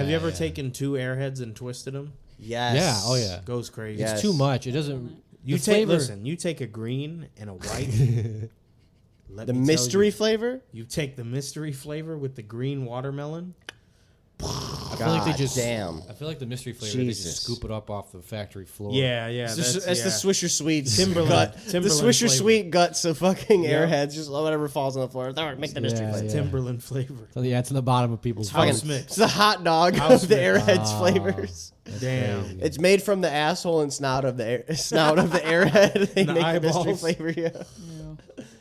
you ever Yeah. taken two airheads and twisted them? Yes. Yeah, oh yeah. Goes crazy. Yes. It's too much. It doesn't. You the take flavor- listen. You take a green and a white. Let The me tell mystery you, flavor? You take the mystery flavor with the green watermelon. I feel like they just. damn. I feel like the mystery flavor. They Jesus. just scoop it up off the factory floor. Yeah, yeah. It's That's the Swisher Sweets Timberland- gut. Timberland the Swisher flavor. Sweet guts of fucking Yeah. airheads. Just whatever falls on the floor. Make the mystery Yeah, flavor. yeah. Timberland flavor. So yeah, it's in the bottom of people's. Fucking- House mix. It's the hot dog House of the mix. airheads flavors. Damn. crazy. It's made from the asshole and snout of the airhead. They The make the mystery eyeballs. flavor. Yeah.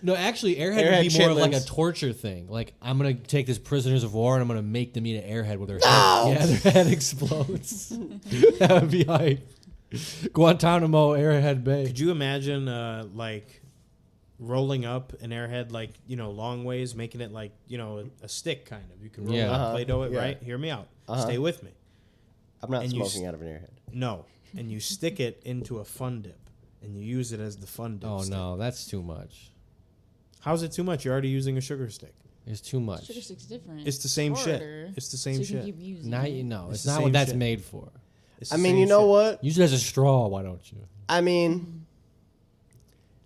No, actually, airhead Airhead would be more of like a chitlins. torture thing. Like, I'm gonna take this prisoners of war and I'm gonna make them eat an airhead with their head. Yeah, their head explodes. That would be hype. Guantanamo Airhead Bay. Could you imagine, like, rolling up an airhead, like, long ways, making it like, a stick kind of? You can roll Yeah. it up, Uh-huh. Play-Doh it, Yeah. right? Hear me out. Uh-huh. Stay with me. I'm not And you smoking out of an airhead. No. And you stick it into a fun dip, and you use it as the fun dip. Oh stick. no, that's too much. How's it too much? You're already using a sugar stick. It's too much. Sugar stick's different. It's the same shit. harder, It's the so same you can shit. keep using Now it. you know It's it's the not same what that's shit. made for. It's I the mean, same you know shit. what? Use it as a straw. Why don't you? I mean,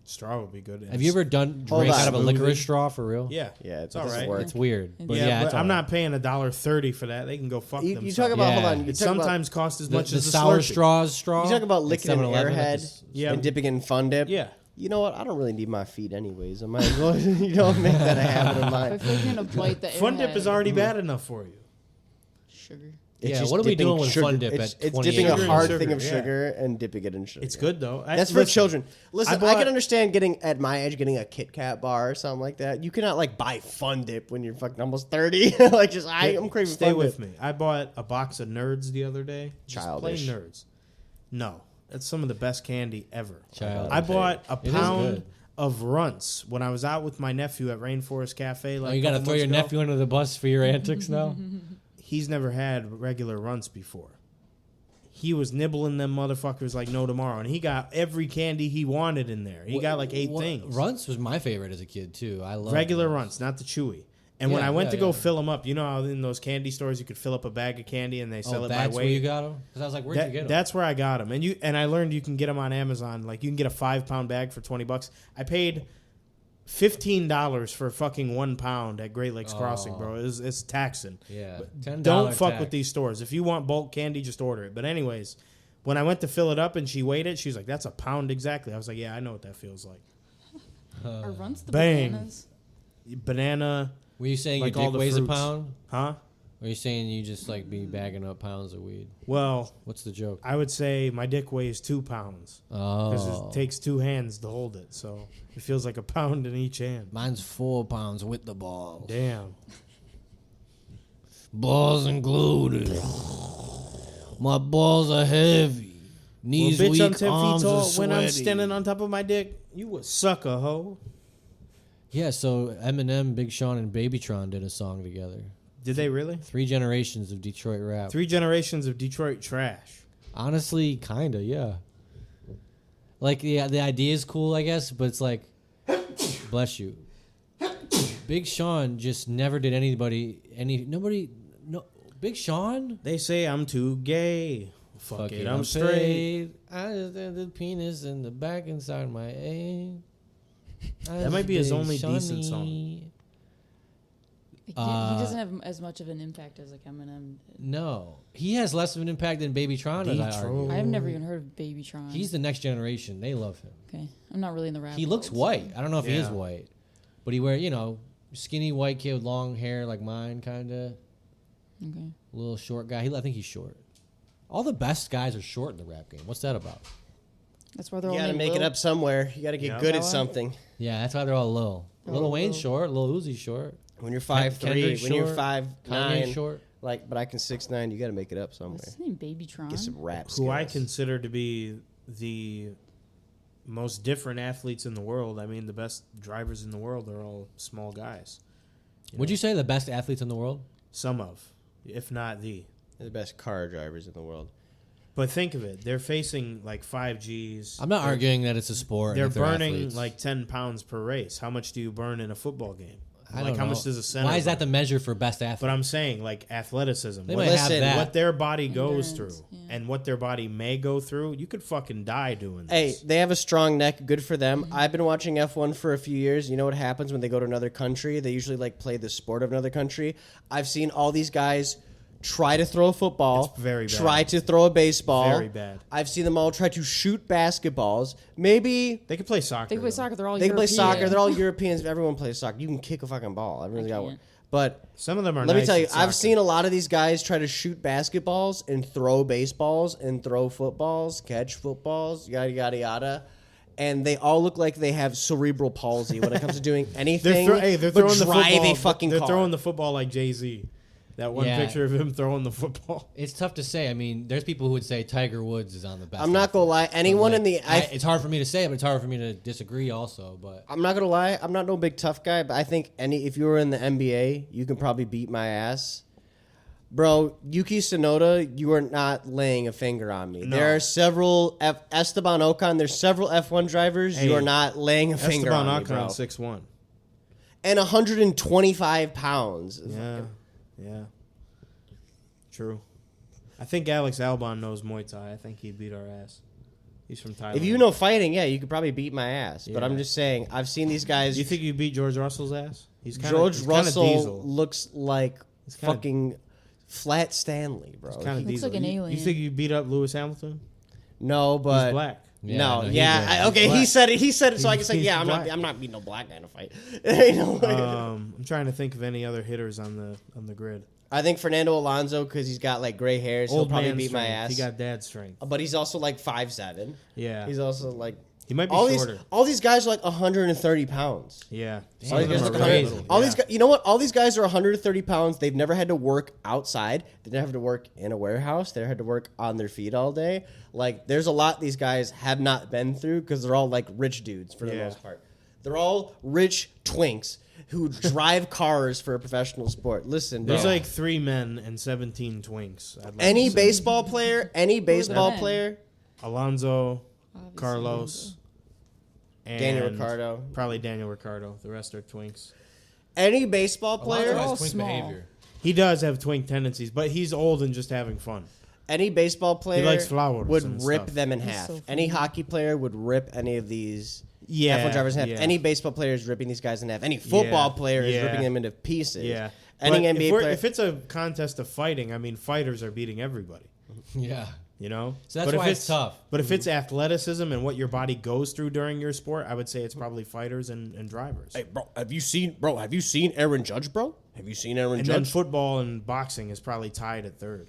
Straw would be good. Have you ever done Hold drink on. out of a Smoothie? licorice straw for real? Yeah. yeah, it's all all right. right. It's weird. But Yeah, yeah, but it's I'm all not paying $1.30 for that. They can go fuck You themselves. talk about, hold Yeah. on. You It talk about, sometimes costs as the, much the as the sour Slurpee. straw. you talk about at licking an 7-Eleven, airhead Yeah. and dipping in Fun Dip. Yeah. You know what? I don't really need my feet anyways. I might as well, make that a habit of But mine. if you're gonna bite the Fun dip airhead, is already bad enough for you. sugar. It's Yeah, just what are we dipping doing with sugar. Fun Dip It's, at it's 28? dipping a Sugar and hard sugar, thing of yeah. sugar and dipping it in sugar. It's good though. That's for children. Listen, I bought- can understand getting at my age getting a Kit Kat bar or something like that. You cannot like buy Fun Dip when you're fucking almost 30. Like just I'm craving Stay Fun with Dip. me. I bought a box of Nerds the other day. Childish. Just plain Nerds. No, that's some of the best candy ever. Childish. I bought a It is pound good. of Runts when I was out with my nephew at Rainforest Cafe. Like Oh, you a got to couple throw your months ago. nephew under the bus for your antics now? He's never had regular Runts before. He was nibbling them motherfuckers like no tomorrow, and he got every candy he wanted in there. He got like 8 things. Runts was my favorite as a kid too. I love Regular Runts, not the chewy. And when Yeah, I went yeah, to go yeah. fill them up, you know how in those candy stores you could fill up a bag of candy and they sell Oh, it by that's weight. where you got them? Because I was like, where'd you get them? That's where I got them, and I learned you can get them on Amazon. Like you can get a 5-pound bag for $20. I paid $15 for fucking 1 pound at Great Lakes Crossing, bro. It's taxing. Yeah, But $10 don't fuck tax. with these stores. If you want bulk candy, just order it. But anyways, when I went to fill it up and she weighed it, she was like, "That's a pound exactly." I was like, "Yeah, I know what that feels like." Are Runts the Bang. bananas? Banana, Were you saying like your all dick the weighs a fruits. pound? huh? Or are you saying you just like be bagging up pounds of weed? Well, What's the joke? I would say my dick weighs 2 pounds because Oh, it takes 2 hands to hold it, so it feels like a pound in each hand. mine's 4 pounds with the balls. Damn. Balls included. My balls are heavy. Well, Knees bitch, weak, I'm 10 feet arms tall. are When I'm sweaty. standing on top of my dick, you a sucker, hoe. Yeah, so Eminem, Big Sean, and Babytron did a song together. Did they really? 3 generations of Detroit rap. 3 generations of Detroit trash. Honestly, kinda, yeah. Like, yeah, the idea is cool, I guess, but it's like, bless you. Big Sean just never did nobody. No, Big Sean. They say I'm too gay. Fuck it, I'm straight. I just had the penis in the back inside my A. That might be his only decent song. He doesn't have as much of an impact as like Eminem. No, he has less of an impact than Baby Tron. As I argue. I've never even heard of Baby Tron. He's the next generation. They love him. Okay, I'm not really in the rap. He looks world, white. I don't know if he is Yeah. white, but he wear skinny white kid with long hair like mine, kind of. Okay. Little short guy. I think he's short. All the best guys are short in the rap game. What's that about? That's where they're You all gotta named make it Lil. up somewhere. You gotta get good at something. Yeah, that's why they're all Lil. Lil Wayne's short. Lil Uzi's short. When you're 5'3", Kendrick's when you're short. 5'9", Kanye's short. but I can 6'9", you gotta make it up somewhere. What's his name? Baby Tron. Get some rap skills. Who I consider to be the most different athletes in the world. I mean, the best drivers in the world are all small guys. Would you say the best athletes in the world? Some of, if not the. They're the best car drivers in the world. But think of it. They're facing like 5Gs. I'm not arguing that it's a sport. They're and that burning athletes. like 10 pounds per race. How much do you burn in a football game? I Like don't how know. much does a center Why is that the burn? measure for best athlete? But I'm saying like athleticism. They What- might have Listen, that. what their body goes Endurance, through yeah. and what their body may go through, you could fucking die doing Hey, this. they have a strong neck. Good for them. I've been watching F1 for a few years. You know what happens when they go to another country? They usually like play the sport of another country. I've seen all these guys try to throw a football, It's very bad. try to throw a baseball. Very bad. I've seen them all try to shoot basketballs. Maybe They could play soccer. They play though. soccer. They're all they can play European. soccer. They're all Europeans. Everyone plays soccer. You can kick a fucking ball. Everyone's got one. can't. But Some of them are let me nice tell you, at I've soccer. seen a lot of these guys try to shoot basketballs and throw baseballs and throw footballs, catch footballs, yada yada yada. And they all look like they have cerebral palsy when it comes to doing anything. They're but throwing the drive football. a fucking They're car. throwing the football like Jay-Z. That one Yeah. picture of him throwing the football. It's tough to say. I mean, there's people who would say Tiger Woods is on the best. I'm not gonna lie. athlete. Anyone But, in the it's hard for me to say, but it's hard for me to disagree also. But I'm not gonna lie. I'm not no big tough guy, but I think if you were in the NBA, you can probably beat my ass. Bro, Yuki Tsunoda, you are not laying a finger on me. No. There are several Esteban Ocon. There's several F1 drivers. Hey, you are not laying a finger Esteban on me, bro. Ocon 6'1". And 125 pounds. Yeah, yeah. True. I think Alex Albon knows Muay Thai. I think he'd beat our ass. He's from Thailand. If you know fighting, yeah, you could probably beat my ass. But Yeah. I'm just saying, I've seen these guys. You think you beat George Russell's ass? He's kinda, George he's kinda Russell diesel. looks like kinda- fucking Flat Stanley, bro. Kind of He looks diesel. like an You alien. think you beat up Lewis Hamilton? No, He's but black. no, he yeah, did. okay. black. He said it. He said it, so I can say, He's yeah, black. I'm not beating no black guy in a fight. You know? I'm trying to think of any other hitters on the grid. I think Fernando Alonso, because he's got like gray hairs, he'll Old probably man beat my strength. ass. He got dad strength. But he's also like 5'7". Yeah. He's also like He might be all shorter. all these guys are like 130 pounds. Yeah. All these guys Some look of them are really 100 little. all Yeah. these guys, you know what? All these guys are 130 pounds. They've never had to work outside. They never had to work in a warehouse. They had to work on their feet all day. Like, there's a lot these guys have not been through because they're all like rich dudes for the Yeah. most part. They're all rich twinks who drive cars for a professional sport. Listen, bro. There's like 3 men and 17 twinks. I'd like Any to say. baseball player, men? Alonso, Obviously, Carlos, and Daniel Ricciardo. Probably Daniel Ricciardo. The rest are twinks. Any baseball player, all Alonso has twink small. behavior. He does have twink tendencies, but he's old and just having fun. any baseball player likes flowers would and rip stuff. them in He's half. so Any funny. hockey player would rip any of these Yeah, F1 drivers in half. yeah. Any baseball player is ripping these guys in half. Any football Yeah, player is yeah. ripping them into pieces. Yeah. Any But NBA player. if it's a contest of fighting, I mean, fighters are beating everybody. Yeah. You know, So that's But why if it's tough. But if it's athleticism and what your body goes through during your sport, I would say it's probably fighters and drivers. Hey, bro, have you seen Aaron Judge, bro? Have you seen Aaron And then Judge? football and boxing is probably tied at third.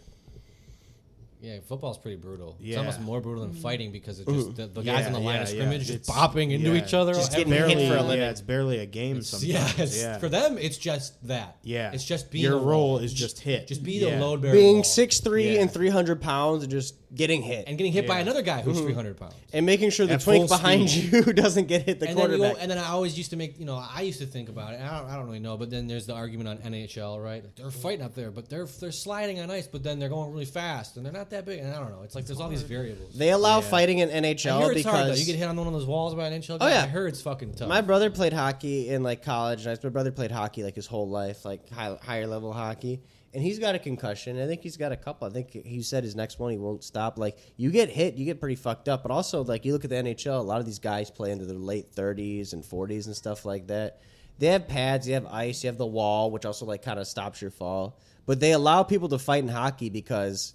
Yeah, football's pretty brutal. It's Yeah. almost more brutal than fighting because it's just the guys Yeah, on the line yeah, of scrimmage yeah. just It's- bopping into yeah. each other. Just every- getting hit Barely, for a living. yeah, it's barely a game sometimes. Yeah, for them, it's just that. Yeah. It's just being Your a role wall. is just hit. Just be Yeah. the load bearer. Being wall. 6'3" Yeah. and 300 pounds and just getting hit. and getting hit by Yeah. another guy who's 300 pounds. And making sure the At twink full behind speed. you doesn't get hit the And then, quarterback. and then I always used to make, I used to think about it. And I don't really know, but then there's the argument on NHL, right? Like, they're fighting up there, but they're sliding on ice, but then they're going really fast, and they're not that big. And I don't know. It's like there's all these variables. They allow fighting in NHL I hear it's because hard, though. You get hit on one of those walls by an NHL guy. Oh, yeah. I heard it's fucking tough. my brother played hockey in like college. And my brother played hockey like his whole life, like higher level hockey. And he's got a concussion. I think he's got a couple. I think he said his next one he won't stop. Like you get hit, you get pretty fucked up. But also like you look at the NHL, a lot of these guys play into their late 30s and 40s and stuff like that. They have pads, you have ice, you have the wall, which also like kind of stops your fall. But they allow people to fight in hockey because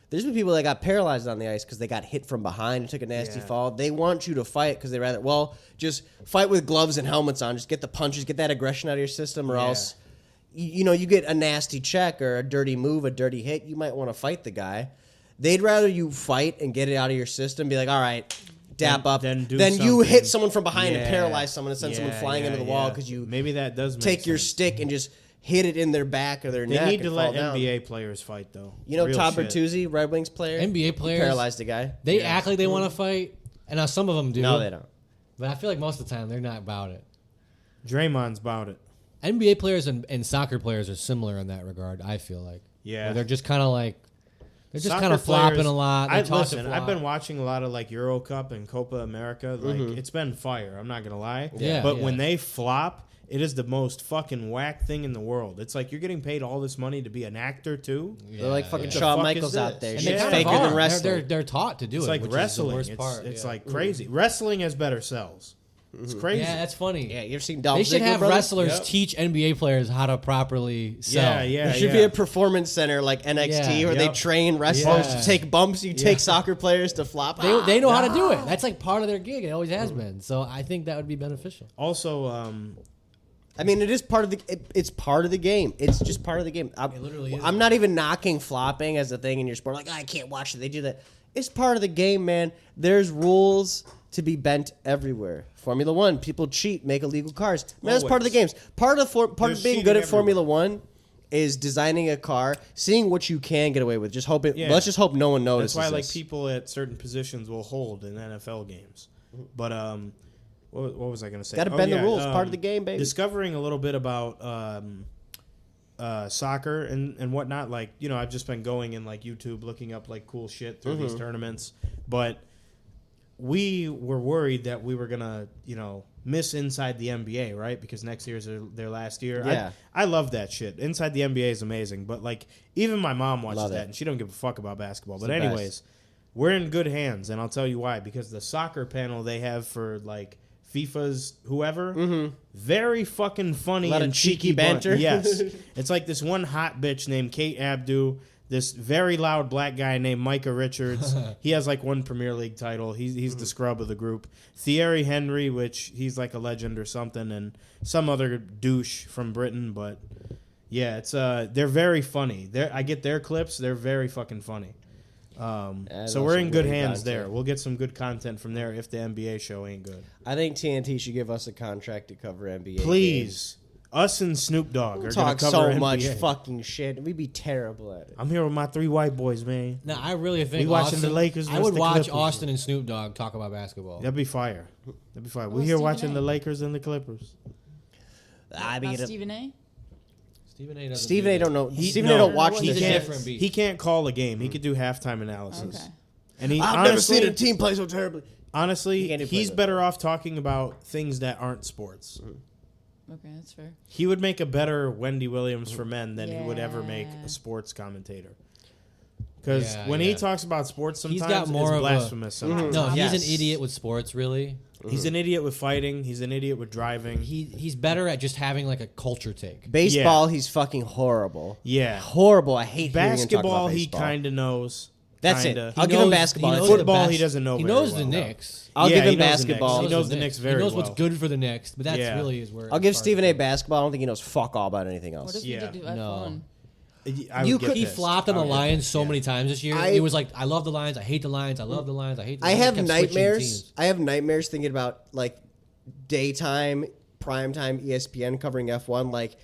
there's been people that got paralyzed on the ice because they got hit from behind and took a nasty fall. They want you to fight because they rather just fight with gloves and helmets on. Just get the punches, get that aggression out of your system, or else. You know, you get a nasty check or a dirty move, a dirty hit, you might want to fight the guy. They'd rather you fight and get it out of your system, be like, all right, dap up. Then do you something. hit someone from behind and Yeah. paralyze someone and send someone flying into the wall because you maybe that does make take your sense. stick and just hit it in their back or their They neck. need to and let fall down. NBA players fight though. You know, Real Todd shit. Bertuzzi, Red Wings player, NBA he players paralyzed a guy. They act like they want to fight, and now some of them do. No, they don't. But I feel like most of the time they're not about it. Draymond's about it. NBA players and soccer players are similar in that regard. I feel like, Yeah. where they're just kind of like they're just Soccer kind of flopping players- a lot. They toss it I've flop. been watching a lot of like Euro Cup and Copa America. Like it's been fire. I'm not gonna lie. Yeah, But yeah. when they flop, it is the most fucking whack thing in the world. It's like you're getting paid all this money to be an actor too. They're like fucking The Shawn fuck Michaels is out this? there. And Shit's they kind faker of are. than wrestling. They're taught to do It's it, like which wrestling. is the worst part. It's yeah. like crazy. Wrestling has better sells. It's crazy. Yeah, that's funny. Yeah, you ever seen Dolph They should Ziggler, have brother? wrestlers Yep. teach NBA players how to properly sell. Yeah. There should be a performance center like NXT Yeah. where they Yep. train wrestlers Yeah. to take bumps. You take soccer players to flop. They know how to do it. That's like part of their gig. It always has been. So I think that would be beneficial. Also, I mean, it is part of the. It's part of the game. It's just part of the game. It literally is. I'm not even knocking flopping as a thing in your sport. Like I can't watch it. They do that. It's part of the game, man. There's rules to be bent everywhere. Formula One, people cheat, make illegal cars. Man, that's part of the games. Part of There's being cheating good at everywhere. Formula One is designing a car, seeing what you can get away with. Just hope it. Yeah. Let's just hope no one notices. that's why like this. people at certain positions will hold in NFL games. But what was I going to say? Gotta bend the rules. Part of the game, baby. Discovering a little bit about soccer and whatnot. Like, you know, I've just been going in like YouTube looking up like cool shit through these tournaments. But we were worried that we were gonna, you know, miss Inside the NBA, right? Because next year's their last year. Yeah. I love that shit. Inside the NBA is amazing. But like, even my mom watches Love that, it. and she don't give a fuck about basketball. But the best. anyways, we're in good hands, and I'll tell you why. Because the soccer panel they have for like FIFA's whoever, very fucking funny A lot and of cheeky cheeky banter. banter. Yes, it's like this one hot bitch named Kate Abdu. This very loud black guy named Micah Richards. He has like one Premier League title. He's the scrub of the group. Thierry Henry, which he's like a legend or something, and some other douche from Britain. But yeah, it's they're very funny. I get their clips. They're very fucking funny. That's So we're also in good really hands content. there. We'll get some good content from there if the NBA show ain't good. I think TNT should give us a contract to cover NBA. Please, us and Snoop Dogg are talk gonna cover so NBA. much fucking shit. We'd be terrible at it. I'm here with my 3 white boys, man. No, I really think We watching the Lakers I versus would the watch Clippers. Austin and Snoop Dogg talk about basketball. That'd be fire. That'd be fire. Well, We here Stephen watching A. the Lakers and the Clippers. I Not mean, Stephen A. Stephen A. doesn't Stephen A. do don't know. He- Stephen no. A. don't watch He's this a shit. different beast. He can't call a game. He could do halftime analysis. Okay. And he I've honestly, never seen a team play so terribly. honestly, He can't do he's play-by-play. better off talking about things that aren't sports. Okay, that's fair. He would make a better Wendy Williams for men than he would ever make Yeah. a sports commentator. Because Yeah, when yeah. he talks about sports, He's sometimes got more it's of a- blasphemous. Sometimes. No, he's Yes. an idiot with sports. Really, He's an idiot with fighting. He's an idiot with driving. he's better at just having like a culture take. Baseball, he's fucking horrible. Yeah. Horrible. I hate hearing him talk Basketball, about he baseball. kind of knows. That's kinda. it. I'll give him basketball. he knows Football, the best. he doesn't know He very knows well. the Knicks. I'll Yeah, give he him knows the basketball. Knicks. He knows the Knicks very He knows well. what's good for the Knicks, but that's Yeah. really is where. I'll give as far as Stephen A. the- basketball. I don't think he knows fuck all about anything What else. if he Yeah. did do No. F1? I would You get could- He pissed. flopped on I the would- Lions so yeah. many times this year. I- He was like, "I love the Lions. I hate the Lions. I love the Lions. I hate." The I Lions." He have kept switching nightmares. teams. I have nightmares thinking about like daytime, primetime ESPN covering F1, like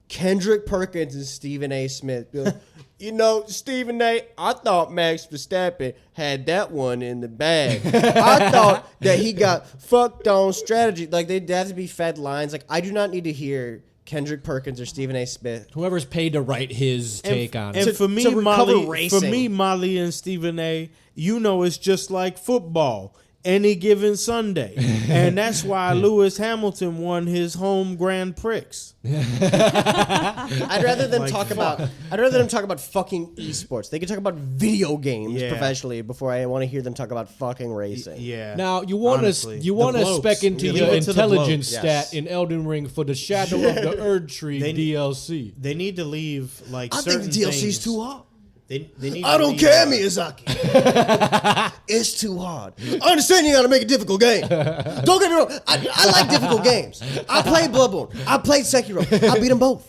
Kendrick Perkins and Stephen A. Smith. Be like, you know, Stephen A., I thought Max Verstappen had that one in the bag. I thought that he got fucked on strategy. Like, they'd have to be fed lines. Like, I do not need to hear Kendrick Perkins or Stephen A. Smith. Whoever's paid to write his take on And it. for me, to recover Molly, racing. Molly and Stephen A., it's just like football. Any given Sunday, and that's why Lewis Hamilton won his home Grand Prix. I'd rather them Like, talk about. I'd rather them talk about fucking esports. They can talk about video games Yeah. professionally before I want to hear them talk about fucking racing. Yeah. Now you want honestly. to The blokes. spec into Leave your it to the intelligence blokes. stat Yes. in Elden Ring for the Shadow of the Erd Tree They- DLC. They need to leave like I certain think the DLC's things. too hard. They need I to don't leave, care, Miyazaki. It's too hard. I understand you gotta make a difficult game. Don't get me wrong. I like difficult games. I played Bloodborne. I played Sekiro. I beat them both.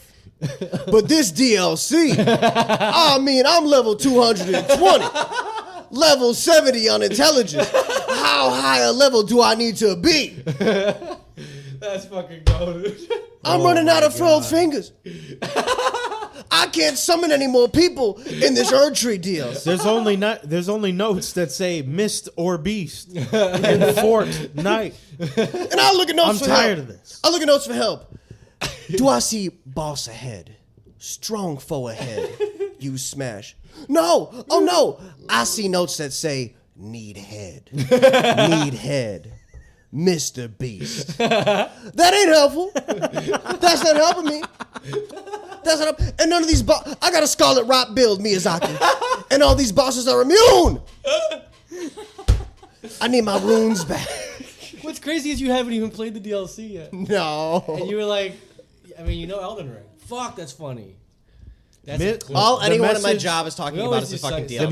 But this DLC, I mean, I'm level 220. Level 70 on intelligence. How high a level do I need to be? That's fucking gold. I'm running out of 12 fingers. I can't summon any more people in this Erd Tree DLC. There's only notes that say mist or beast in Fortnite. And I look at notes I'm for tired help. of this. I look at notes for help. Do I see boss ahead? Strong foe ahead. You smash. No. Oh no. I see notes that say need head. Need head. Mr. Beast. That ain't helpful. That's not helping me. That's not. And none of these. I got a Scarlet Rot build, Miyazaki, and all these bosses are immune. I need my runes back. What's crazy is you haven't even played the DLC yet. No. And you were like, I mean, you know Elden Ring. Fuck, that's funny. That's Mi- a clip. All The anyone in my message- job is talking We about always is the fucking just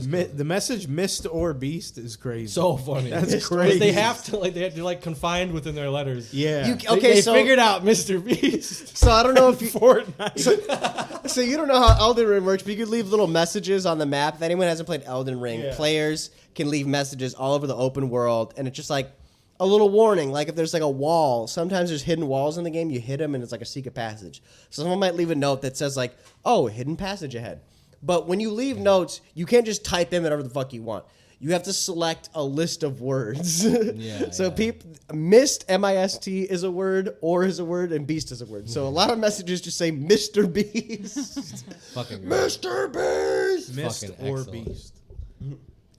DLC. The message mist or beast is crazy. so funny. That's Because crazy. They have to they're confined within their letters. Yeah. Okay, they so figured out Mr. Beast. So I don't know if you. Fortnite. So you don't know how Elden Ring works, but you could leave little messages on the map. If anyone hasn't played Elden Ring, Yeah. players can leave messages all over the open world, and it's just like a little warning. Like if there's like a wall, sometimes there's hidden walls in the game. You hit them, and it's like a secret passage. So someone might leave a note that says like, "Oh, hidden passage ahead." But when you leave notes, you can't just type in whatever the fuck you want. You have to select a list of words. So mist, M-I-S-T is a word, or is a word, and beast is a word. So a lot of messages just say Mr. Beast. Fucking great. Mr. Beast. Mist Fucking or excellent. beast.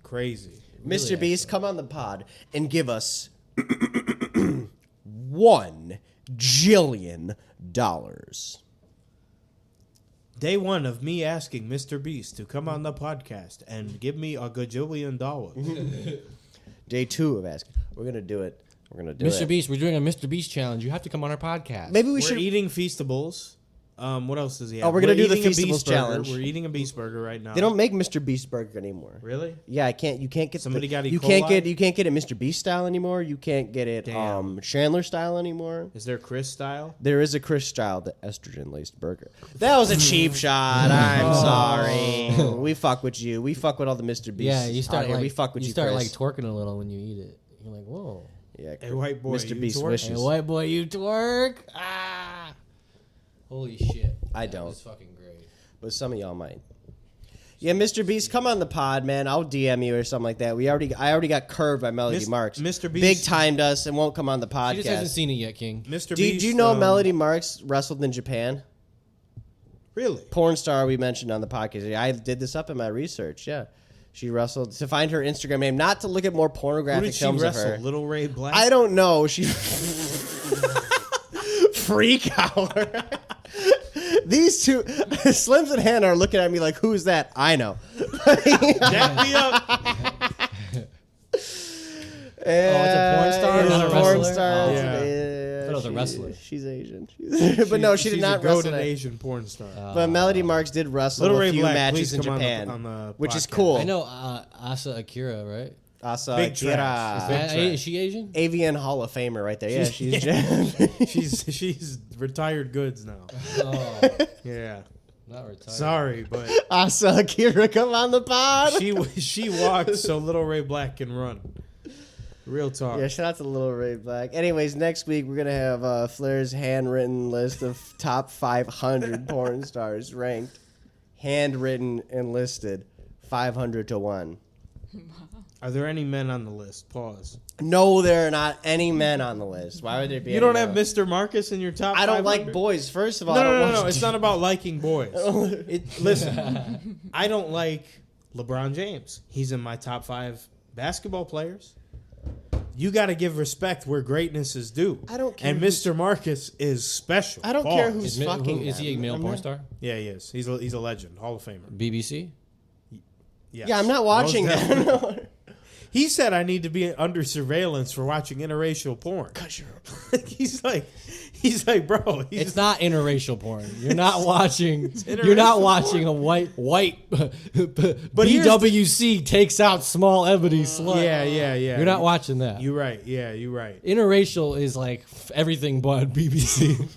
Crazy. Mr. Beast, come on the pod and give us $1 jillion. Day one of me asking Mr. Beast to come on the podcast and give me a gajillion dollars. Day 2 of asking. We're gonna do it. We're gonna do it. Mr. Beast, we're doing a Mr. Beast challenge. You have to come on our podcast. Maybe we We're should. eating Feastables. What else does he have? Oh, we're gonna do the eating a Feastables Beast burger. challenge. We're eating a Beast burger right now. They don't make Mr. Beast burger anymore. Really? Yeah, I can't. You can't get Somebody got E. You coli? can't get it Mr. Beast style anymore. You can't get it Damn. Chandler style anymore. Is there Chris style? There is a Chris style, the estrogen laced burger. That was a cheap shot. I'm sorry. We fuck with you. We fuck with all the Mr. Beasts. yeah, you start out here. like We fuck with you. you start Chris. like twerking a little when you eat it. You're like, whoa. Yeah, Hey, white boy, Mr. you Beast twerk? wishes. Hey, white boy, you twerk. Ah. Holy shit. I That don't. was fucking great. But some of y'all might. Yeah, Mr. Beast, come on the pod, man. I'll DM you or something like that. I already got curved by Melody Mis- Marks. Mr. Beast- big timed us and won't come on the She just hasn't podcast. seen it yet, King. Mr. Do Beast. you know Melody Marks wrestled in Japan? Really? Porn star we mentioned on the podcast. I did this up in my research. Yeah, she wrestled to find her Instagram name, not to look at more Who pornographic did she films of wrestle? her. Little Ray Black? I don't know. She freak hour. These two, Slims and Hannah, are looking at me like, "Who's that?" I know. Jack me up. it's a porn star, It's not a a porn wrestler? star. Oh. It's Yeah. an- I thought it was a wrestler. She's Asian. But no, she did She's not a wrestle. golden that. Asian porn star. But Melody Marks did wrestle Little a Ray few Black, matches please in come Japan, on the which is podcast. cool. I know Asa Akira, right? Asa Big Akira. trash. Big trash. Is she Asian? AVN Hall of Famer right there. Yeah, she's Japanese. she's retired goods now. Oh, Yeah. not retired. Sorry, but Asa Akira, come on the pod. she walked so Little Ray Black can run. Real talk. Yeah, shout out to Little Ray Black. Anyways, next week we're gonna have Flair's handwritten list of top 500 porn stars ranked, handwritten and listed, 500 to 1. Are there any men on the list? Pause. No, there are not any men on the list. Why would there be? You any don't men? have Mr. Marcus in your top. I don't 500? like boys. First of all, I don't No. watch It's not about liking boys. Listen, I don't like LeBron James. He's in my top 5 basketball players. You got to give respect where greatness is due. I don't care And Mr. Marcus is special. I don't Pause. care who's fucking. Is he a male porn star? Yeah, he is. He's a legend, Hall of Famer. BBC. Yes. Yeah, I'm not watching Most that. definitely. He said I need to be under surveillance for watching interracial porn. he's like, bro. It's not interracial porn. You're not watching. interracial You're not watching a white BWC takes out small ebony slut. Yeah. You're not watching that. You're right. Yeah, you're right. Interracial is like everything but BBC.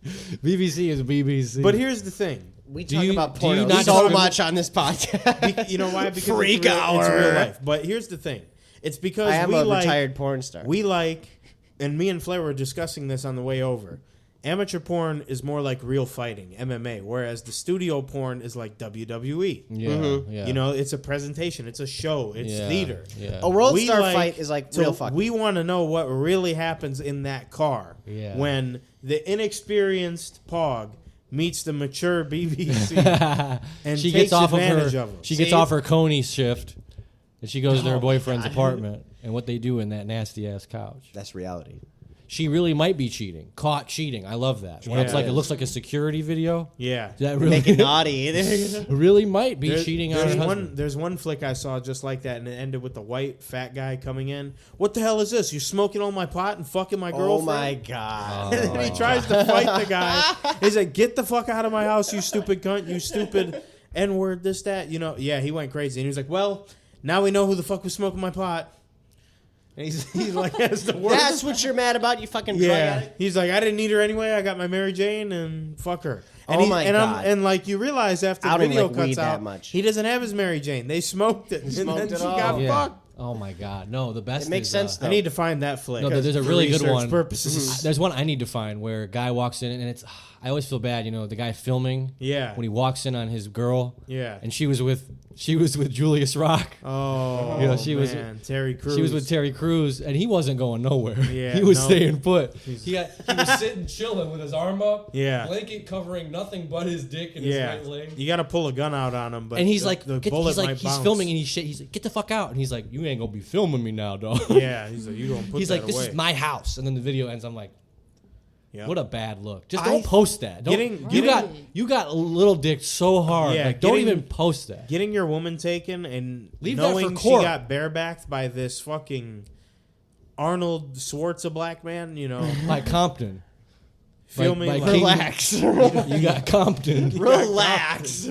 BBC is BBC. But here's the thing. We Do talk you- about do you porno not so talk- much on this podcast. You know why? Because Freak it's hour. real life. But here's the thing. It's because I am we a like retired porn star. we like, and me and Flair were discussing this on the way over. Amateur porn is more like real fighting, MMA, whereas the studio porn is like WWE. yeah. You know, it's a presentation, it's a show, it's Yeah, theater. yeah. a world We star like fight is like real fucking. We want to know what really happens in that car Yeah. when the inexperienced Pog meets the mature BBC and She takes gets off of advantage her. of him. She gets off her Coney shift, and she goes to her boyfriend's apartment. And what they do in that nasty ass couch. That's reality. She really might be cheating. Caught cheating. I love that. When it's Yeah. like it looks like a security video. Yeah. That really Make it naughty. really might be cheating on her husband. There's one flick I saw just like that, and it ended with the white fat guy coming in. What the hell is this? You smoking on my pot and fucking my girlfriend? Oh my god. And then he tries to fight the guy. He's like, "Get the fuck out of my house, you stupid cunt, you stupid N-word, this, that." You know, yeah, he went crazy. And he was like, "Well, now we know who the fuck was smoking my pot." And he's like, "That's the worst." That's what you're mad about, you fucking drug Yeah, addict? he's like, "I didn't need her anyway. I got my Mary Jane and fuck her." And Oh my God. And like you realize after I the don't video like weed cuts that out, much. he doesn't have his Mary Jane. They smoked it, and smoked then it she all. got Yeah. fucked. Oh my god. No, the best. It makes is, sense, though. I need to find that flick. No, there's a for really good research one. Purposes. There's one I need to find where a guy walks in and it's. I always feel bad, you know, the guy filming. Yeah. When he walks in on his girl. Yeah. And she was with Julius Rock. Oh, You know, she was- Terry Crews. She was with Terry Crews, and he wasn't going nowhere. Yeah, he was no. staying put. He was sitting chilling with his arm up. Yeah. Blanket covering nothing but his dick and his Yeah, right leg. you got to pull a gun out on him, but And he's the, like, the get, bullet he's like, might he's bounce. filming, and he's like, get the fuck out. And he's like, you ain't gonna be filming me now, dog. Yeah, he's like, you don't put He's that like, this away. is my house. And then the video ends. I'm like, Yeah. what a bad look. Just don't post that. Don't, Getting- you got a little dick so hard. Yeah, like, don't getting- even post that. Getting your woman taken and Leave that for knowing she court. got barebacked by this fucking Arnold Schwarzenegger black man, you know, Like Compton. filming like like- King- Relax. You got Compton. Relax.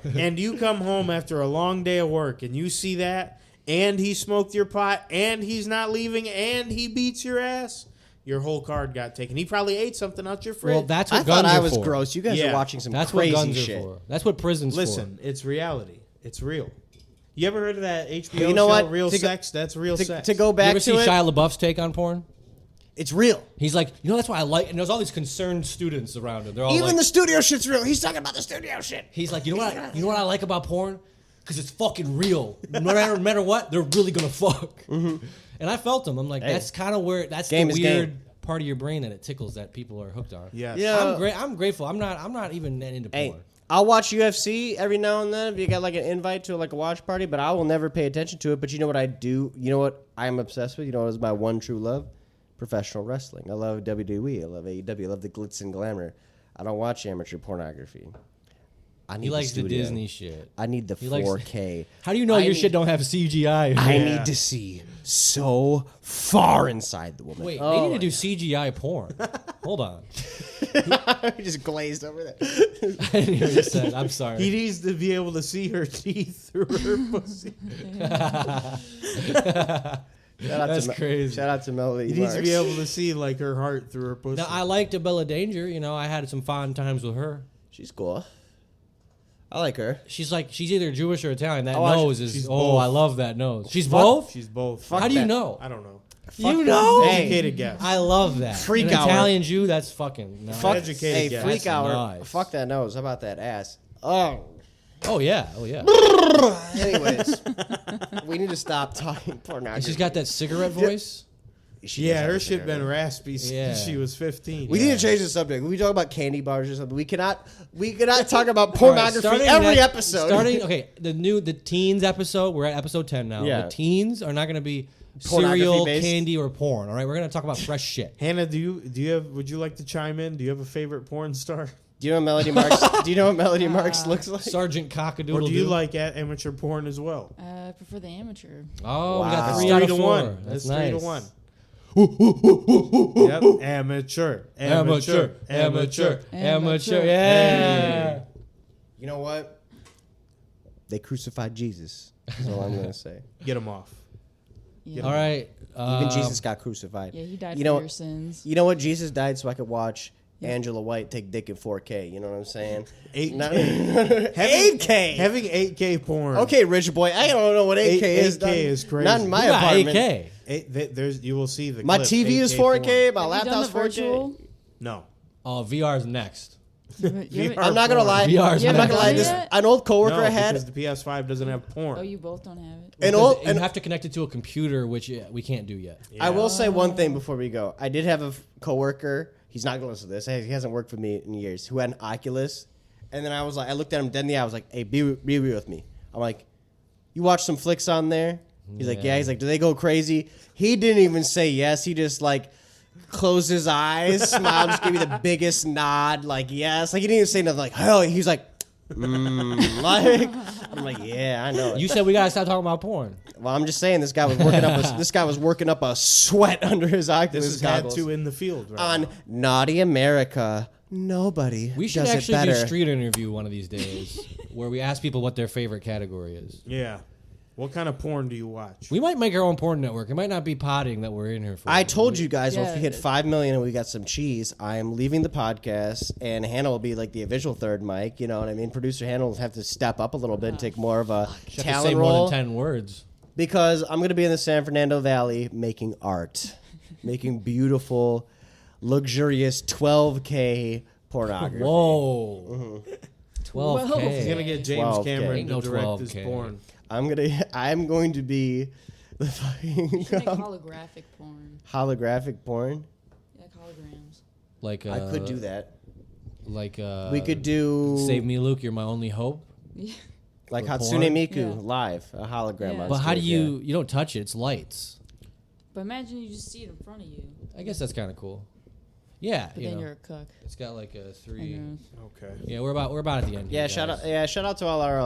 and you come home after a long day of work and you see that, and he smoked your pot, and he's not leaving, and he beats your ass. Your whole card got taken. He probably ate something out your fridge. Well, that's I what thought guns I are was for. gross. You guys Yeah. are watching some That's what crazy guns shit. are for. That's what prison's Listen, it's reality. It's real. You ever heard of that HBO You know show, what? Real To go- Sex? That's real sex. To go for. You back ever see to it, Shia LaBeouf's take on porn? it's real. He's like, you know, that's why I like. And there's all these concerned students around him. They're all Even like, the studio shit's real. He's talking about the studio shit. he's like, you know what I like about porn? Because it's fucking real. No matter what, they're really gonna fuck. And I felt him. I'm like, that's kind of where that's Game the is weird game. part of your brain that it tickles that people are hooked on. Yes. Yeah. I'm grateful. I'm not even that into Hey, porn. I'll watch UFC every now and then if you got like an invite to like a watch party, but I will never pay attention to it. But you know what I do? You know what I'm obsessed with? You know what is my one true love? Professional wrestling. I love WWE. I love AEW. I love the glitz and glamour. I don't watch amateur pornography. I need He likes the studio. Disney shit. I need the He likes- 4K. How do you know I your need- shit don't have CGI? I Yeah. need to see so far inside the woman. Wait, they need to do CGI porn. Hold on. We just glazed over there. I didn't hear what you said. I'm sorry. He needs to be able to see her teeth through her pussy. Shout out That's to crazy. Shout out to Melody. He needs to be Marks. able to see like her heart through her pussy. Now, I liked Bella Danger. You know, I had some fond times with her. She's cool. I like her. She's either Jewish or Italian. That Oh, I- nose is. she's Oh, both. I love that nose. She's both. She's both. How do you that. know? I don't know. You know? Educated guess. I love that. Freak An hour. Italian Jew. That's fucking. Nice. Fuck, Educated hey, guess. freak That's hour. nice. Fuck that nose. How about that ass? Oh, Oh yeah. Anyways, we need to stop talking pornography. And she's got that cigarette voice. Yeah, her shit been raspy Yeah. since she was 15. We need to change the subject. We talk about candy bars or something. We cannot talk about pornography Starting every episode. The teens episode. We're at episode 10 now. Yeah. The teens are not going to be Pornography cereal, based. candy, or porn. All right, we're going to talk about fresh shit. Hannah, would you like to chime in? Do you have a favorite porn star? Do you know what Melody Marks? Do you know what Melody Marks looks like? Sergeant Cockadoodle. Or do you like amateur porn as well? I prefer the amateur. Oh, we Wow. got That's 3 out of 3 to 4. 1. That's That's nice. 3 to 1. Yep. Amateur. Yeah. You know what? They crucified Jesus. That's all I'm gonna say. Get him off. Yeah. All right. Even Jesus got crucified. Yeah, he died You for know- your sins. You know what? Jesus died so I could watch Angela White take dick in 4K. You know what I'm saying? 8K. 8K. Having 8K porn. Okay, rich boy. I don't know what 8K is. 8K is crazy. Not in my We got apartment. 8K. You will see the My clip, TV is 8K 4K. My Have you done laptop's the 4K. virtual? No. Oh, VR's next. I'm not gonna lie. VR's I'm not gonna lie. done This it? an old coworker No, I had. because the PS5 doesn't have porn. Oh, you both don't have it. An Because old. you An, have to connect it to a computer, which we can't do yet. I will say one thing before we go. I did have a coworker. He's not gonna listen to this. He hasn't worked for me in years. Who had an Oculus, and then I was like, I looked at him dead in the eye. I was like, "Hey, be real with me." I'm like, "You watch some flicks on there?" He's like, "Yeah." He's like, "Do they go crazy?" He didn't even say yes. He just like closed his eyes, smiled, just gave me the biggest nod, like yes. Like he didn't even say nothing. Like hell. He's like, like I'm like, yeah, I know. You said we gotta stop talking about porn. Well, I'm just saying this guy was working up a sweat under his Oculus This is had goggles. to in the field right On now. Naughty America, nobody We should does actually it do better. a street interview one of these days where we ask people what their favorite category is. Yeah. What kind of porn do you watch? We might make our own porn network. It might not be potting that we're in here for. I told you guys Yeah. if we hit 5 million and we got some cheese, I am leaving the podcast, and Hannah will be like the official third mic. You know what I mean? Producer Hannah will have to step up a little bit and take more of a Should have to talent say more role than 10 words. because I'm going to be in the San Fernando Valley making art, making beautiful, luxurious 12K pornography. Whoa. 12K. He's gonna get James 12K. Cameron Ain't to no direct his 12K. porn. I'm going to be the You fucking should make holographic porn. holographic porn. Like holograms. Like I could do that. Like We could do Save Me, Luke. You're my only hope. Yeah. like for Hatsune porn? Miku Yeah. live, a hologram. Yeah. on But how do stage, you? You don't touch it. It's lights. But imagine you just see it in front of you. I guess that's kind of cool. Yeah, But you then know, you're a cook. it's got like a I 3. know. Okay. Yeah, we're about at the end. Yeah, here, shout guys. out! Shout out to all our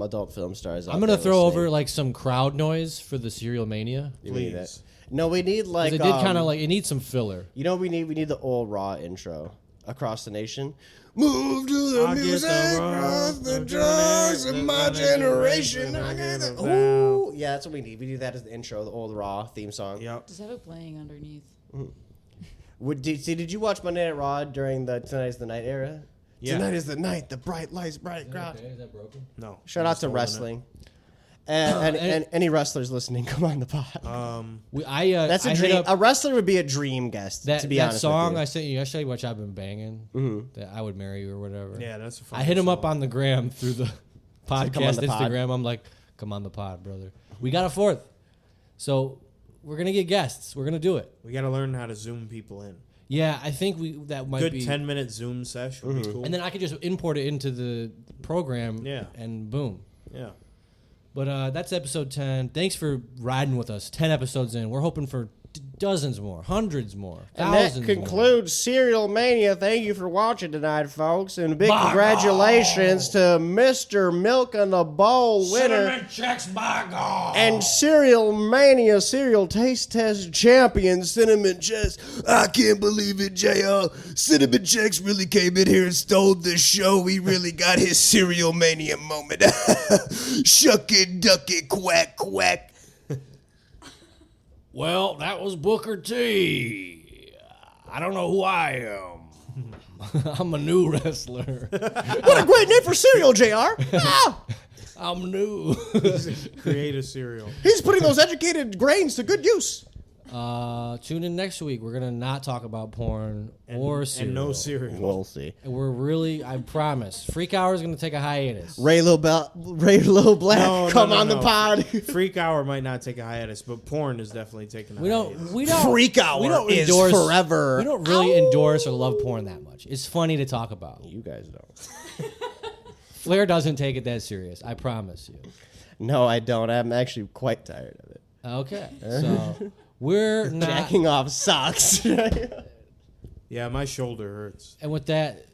adult film stars. I'm gonna throw over like some crowd noise for the Cerealmania. Please. No, we need 'Cause like it did kind of like it needs some filler. you know what we need? We need the old Raw intro across the nation. Move to the I get music, the across rock, the the drugs of journey, my the generation. generation, I get it. the Ooh, yeah, that's what we need. We need that as the intro, the old Raw theme song. Yep. Just have it playing underneath. Did you watch Monday Night Raw during the Tonight's the Night era? Yeah. Tonight is the night, the bright lights, bright crowd. Is that broken? No. Shout I'm out just to holding it. wrestling. And any wrestlers listening, come on the pod. That's a I hit dream. up A wrestler would be a dream guest. that to be that honest song with I sent you yesterday, which I've been banging. That I would marry you or whatever. Yeah, that's a fun I hit him up song. on the gram through the come on podcast the pod. Instagram. I'm like, come on the pod, brother. We got a fourth, so we're gonna get guests. We're gonna do it. We got to learn how to zoom people in. Yeah, I think that might Good be 10-minute Zoom sesh would be cool. And then I could just import it into the program. Yeah. And boom. yeah. But that's episode 10. Thanks for riding with us. 10 episodes in. We're hoping for dozens more, hundreds more, And that thousands more. concludes Cerealmania. Thank you for watching tonight, folks. And a big congratulations to Mr. Milk and the Bowl winner CHEX, by God. and Cerealmania cereal taste test champion, Cinnamon Checks. I can't believe it, JR. Cinnamon Checks really came in here and stole the show. He really got his Cerealmania moment. Shuck it, duck it, quack, quack. Well, that was Booker T. I don't know who I am. I'm a new wrestler. What a great name for cereal, JR. Ah, I'm new. Create a cereal. he's putting those educated grains to good use. Tune in next week. We're gonna not talk about porn or cereal. And no cereal. We'll see. And we're really, I promise, Freak Hour is gonna take a hiatus. Ray Lil Black, come on the pod. Freak Hour might not take a hiatus, but porn is definitely taking a We hiatus. don't. Freak Hour we don't is endorse, forever. We don't really endorse or love porn that much. It's funny to talk about. You guys don't. Flair doesn't take it that serious. I promise you. No, I don't. I'm actually quite tired of it. Okay, so we're not. Jacking off socks. Yeah, my shoulder hurts. And with that.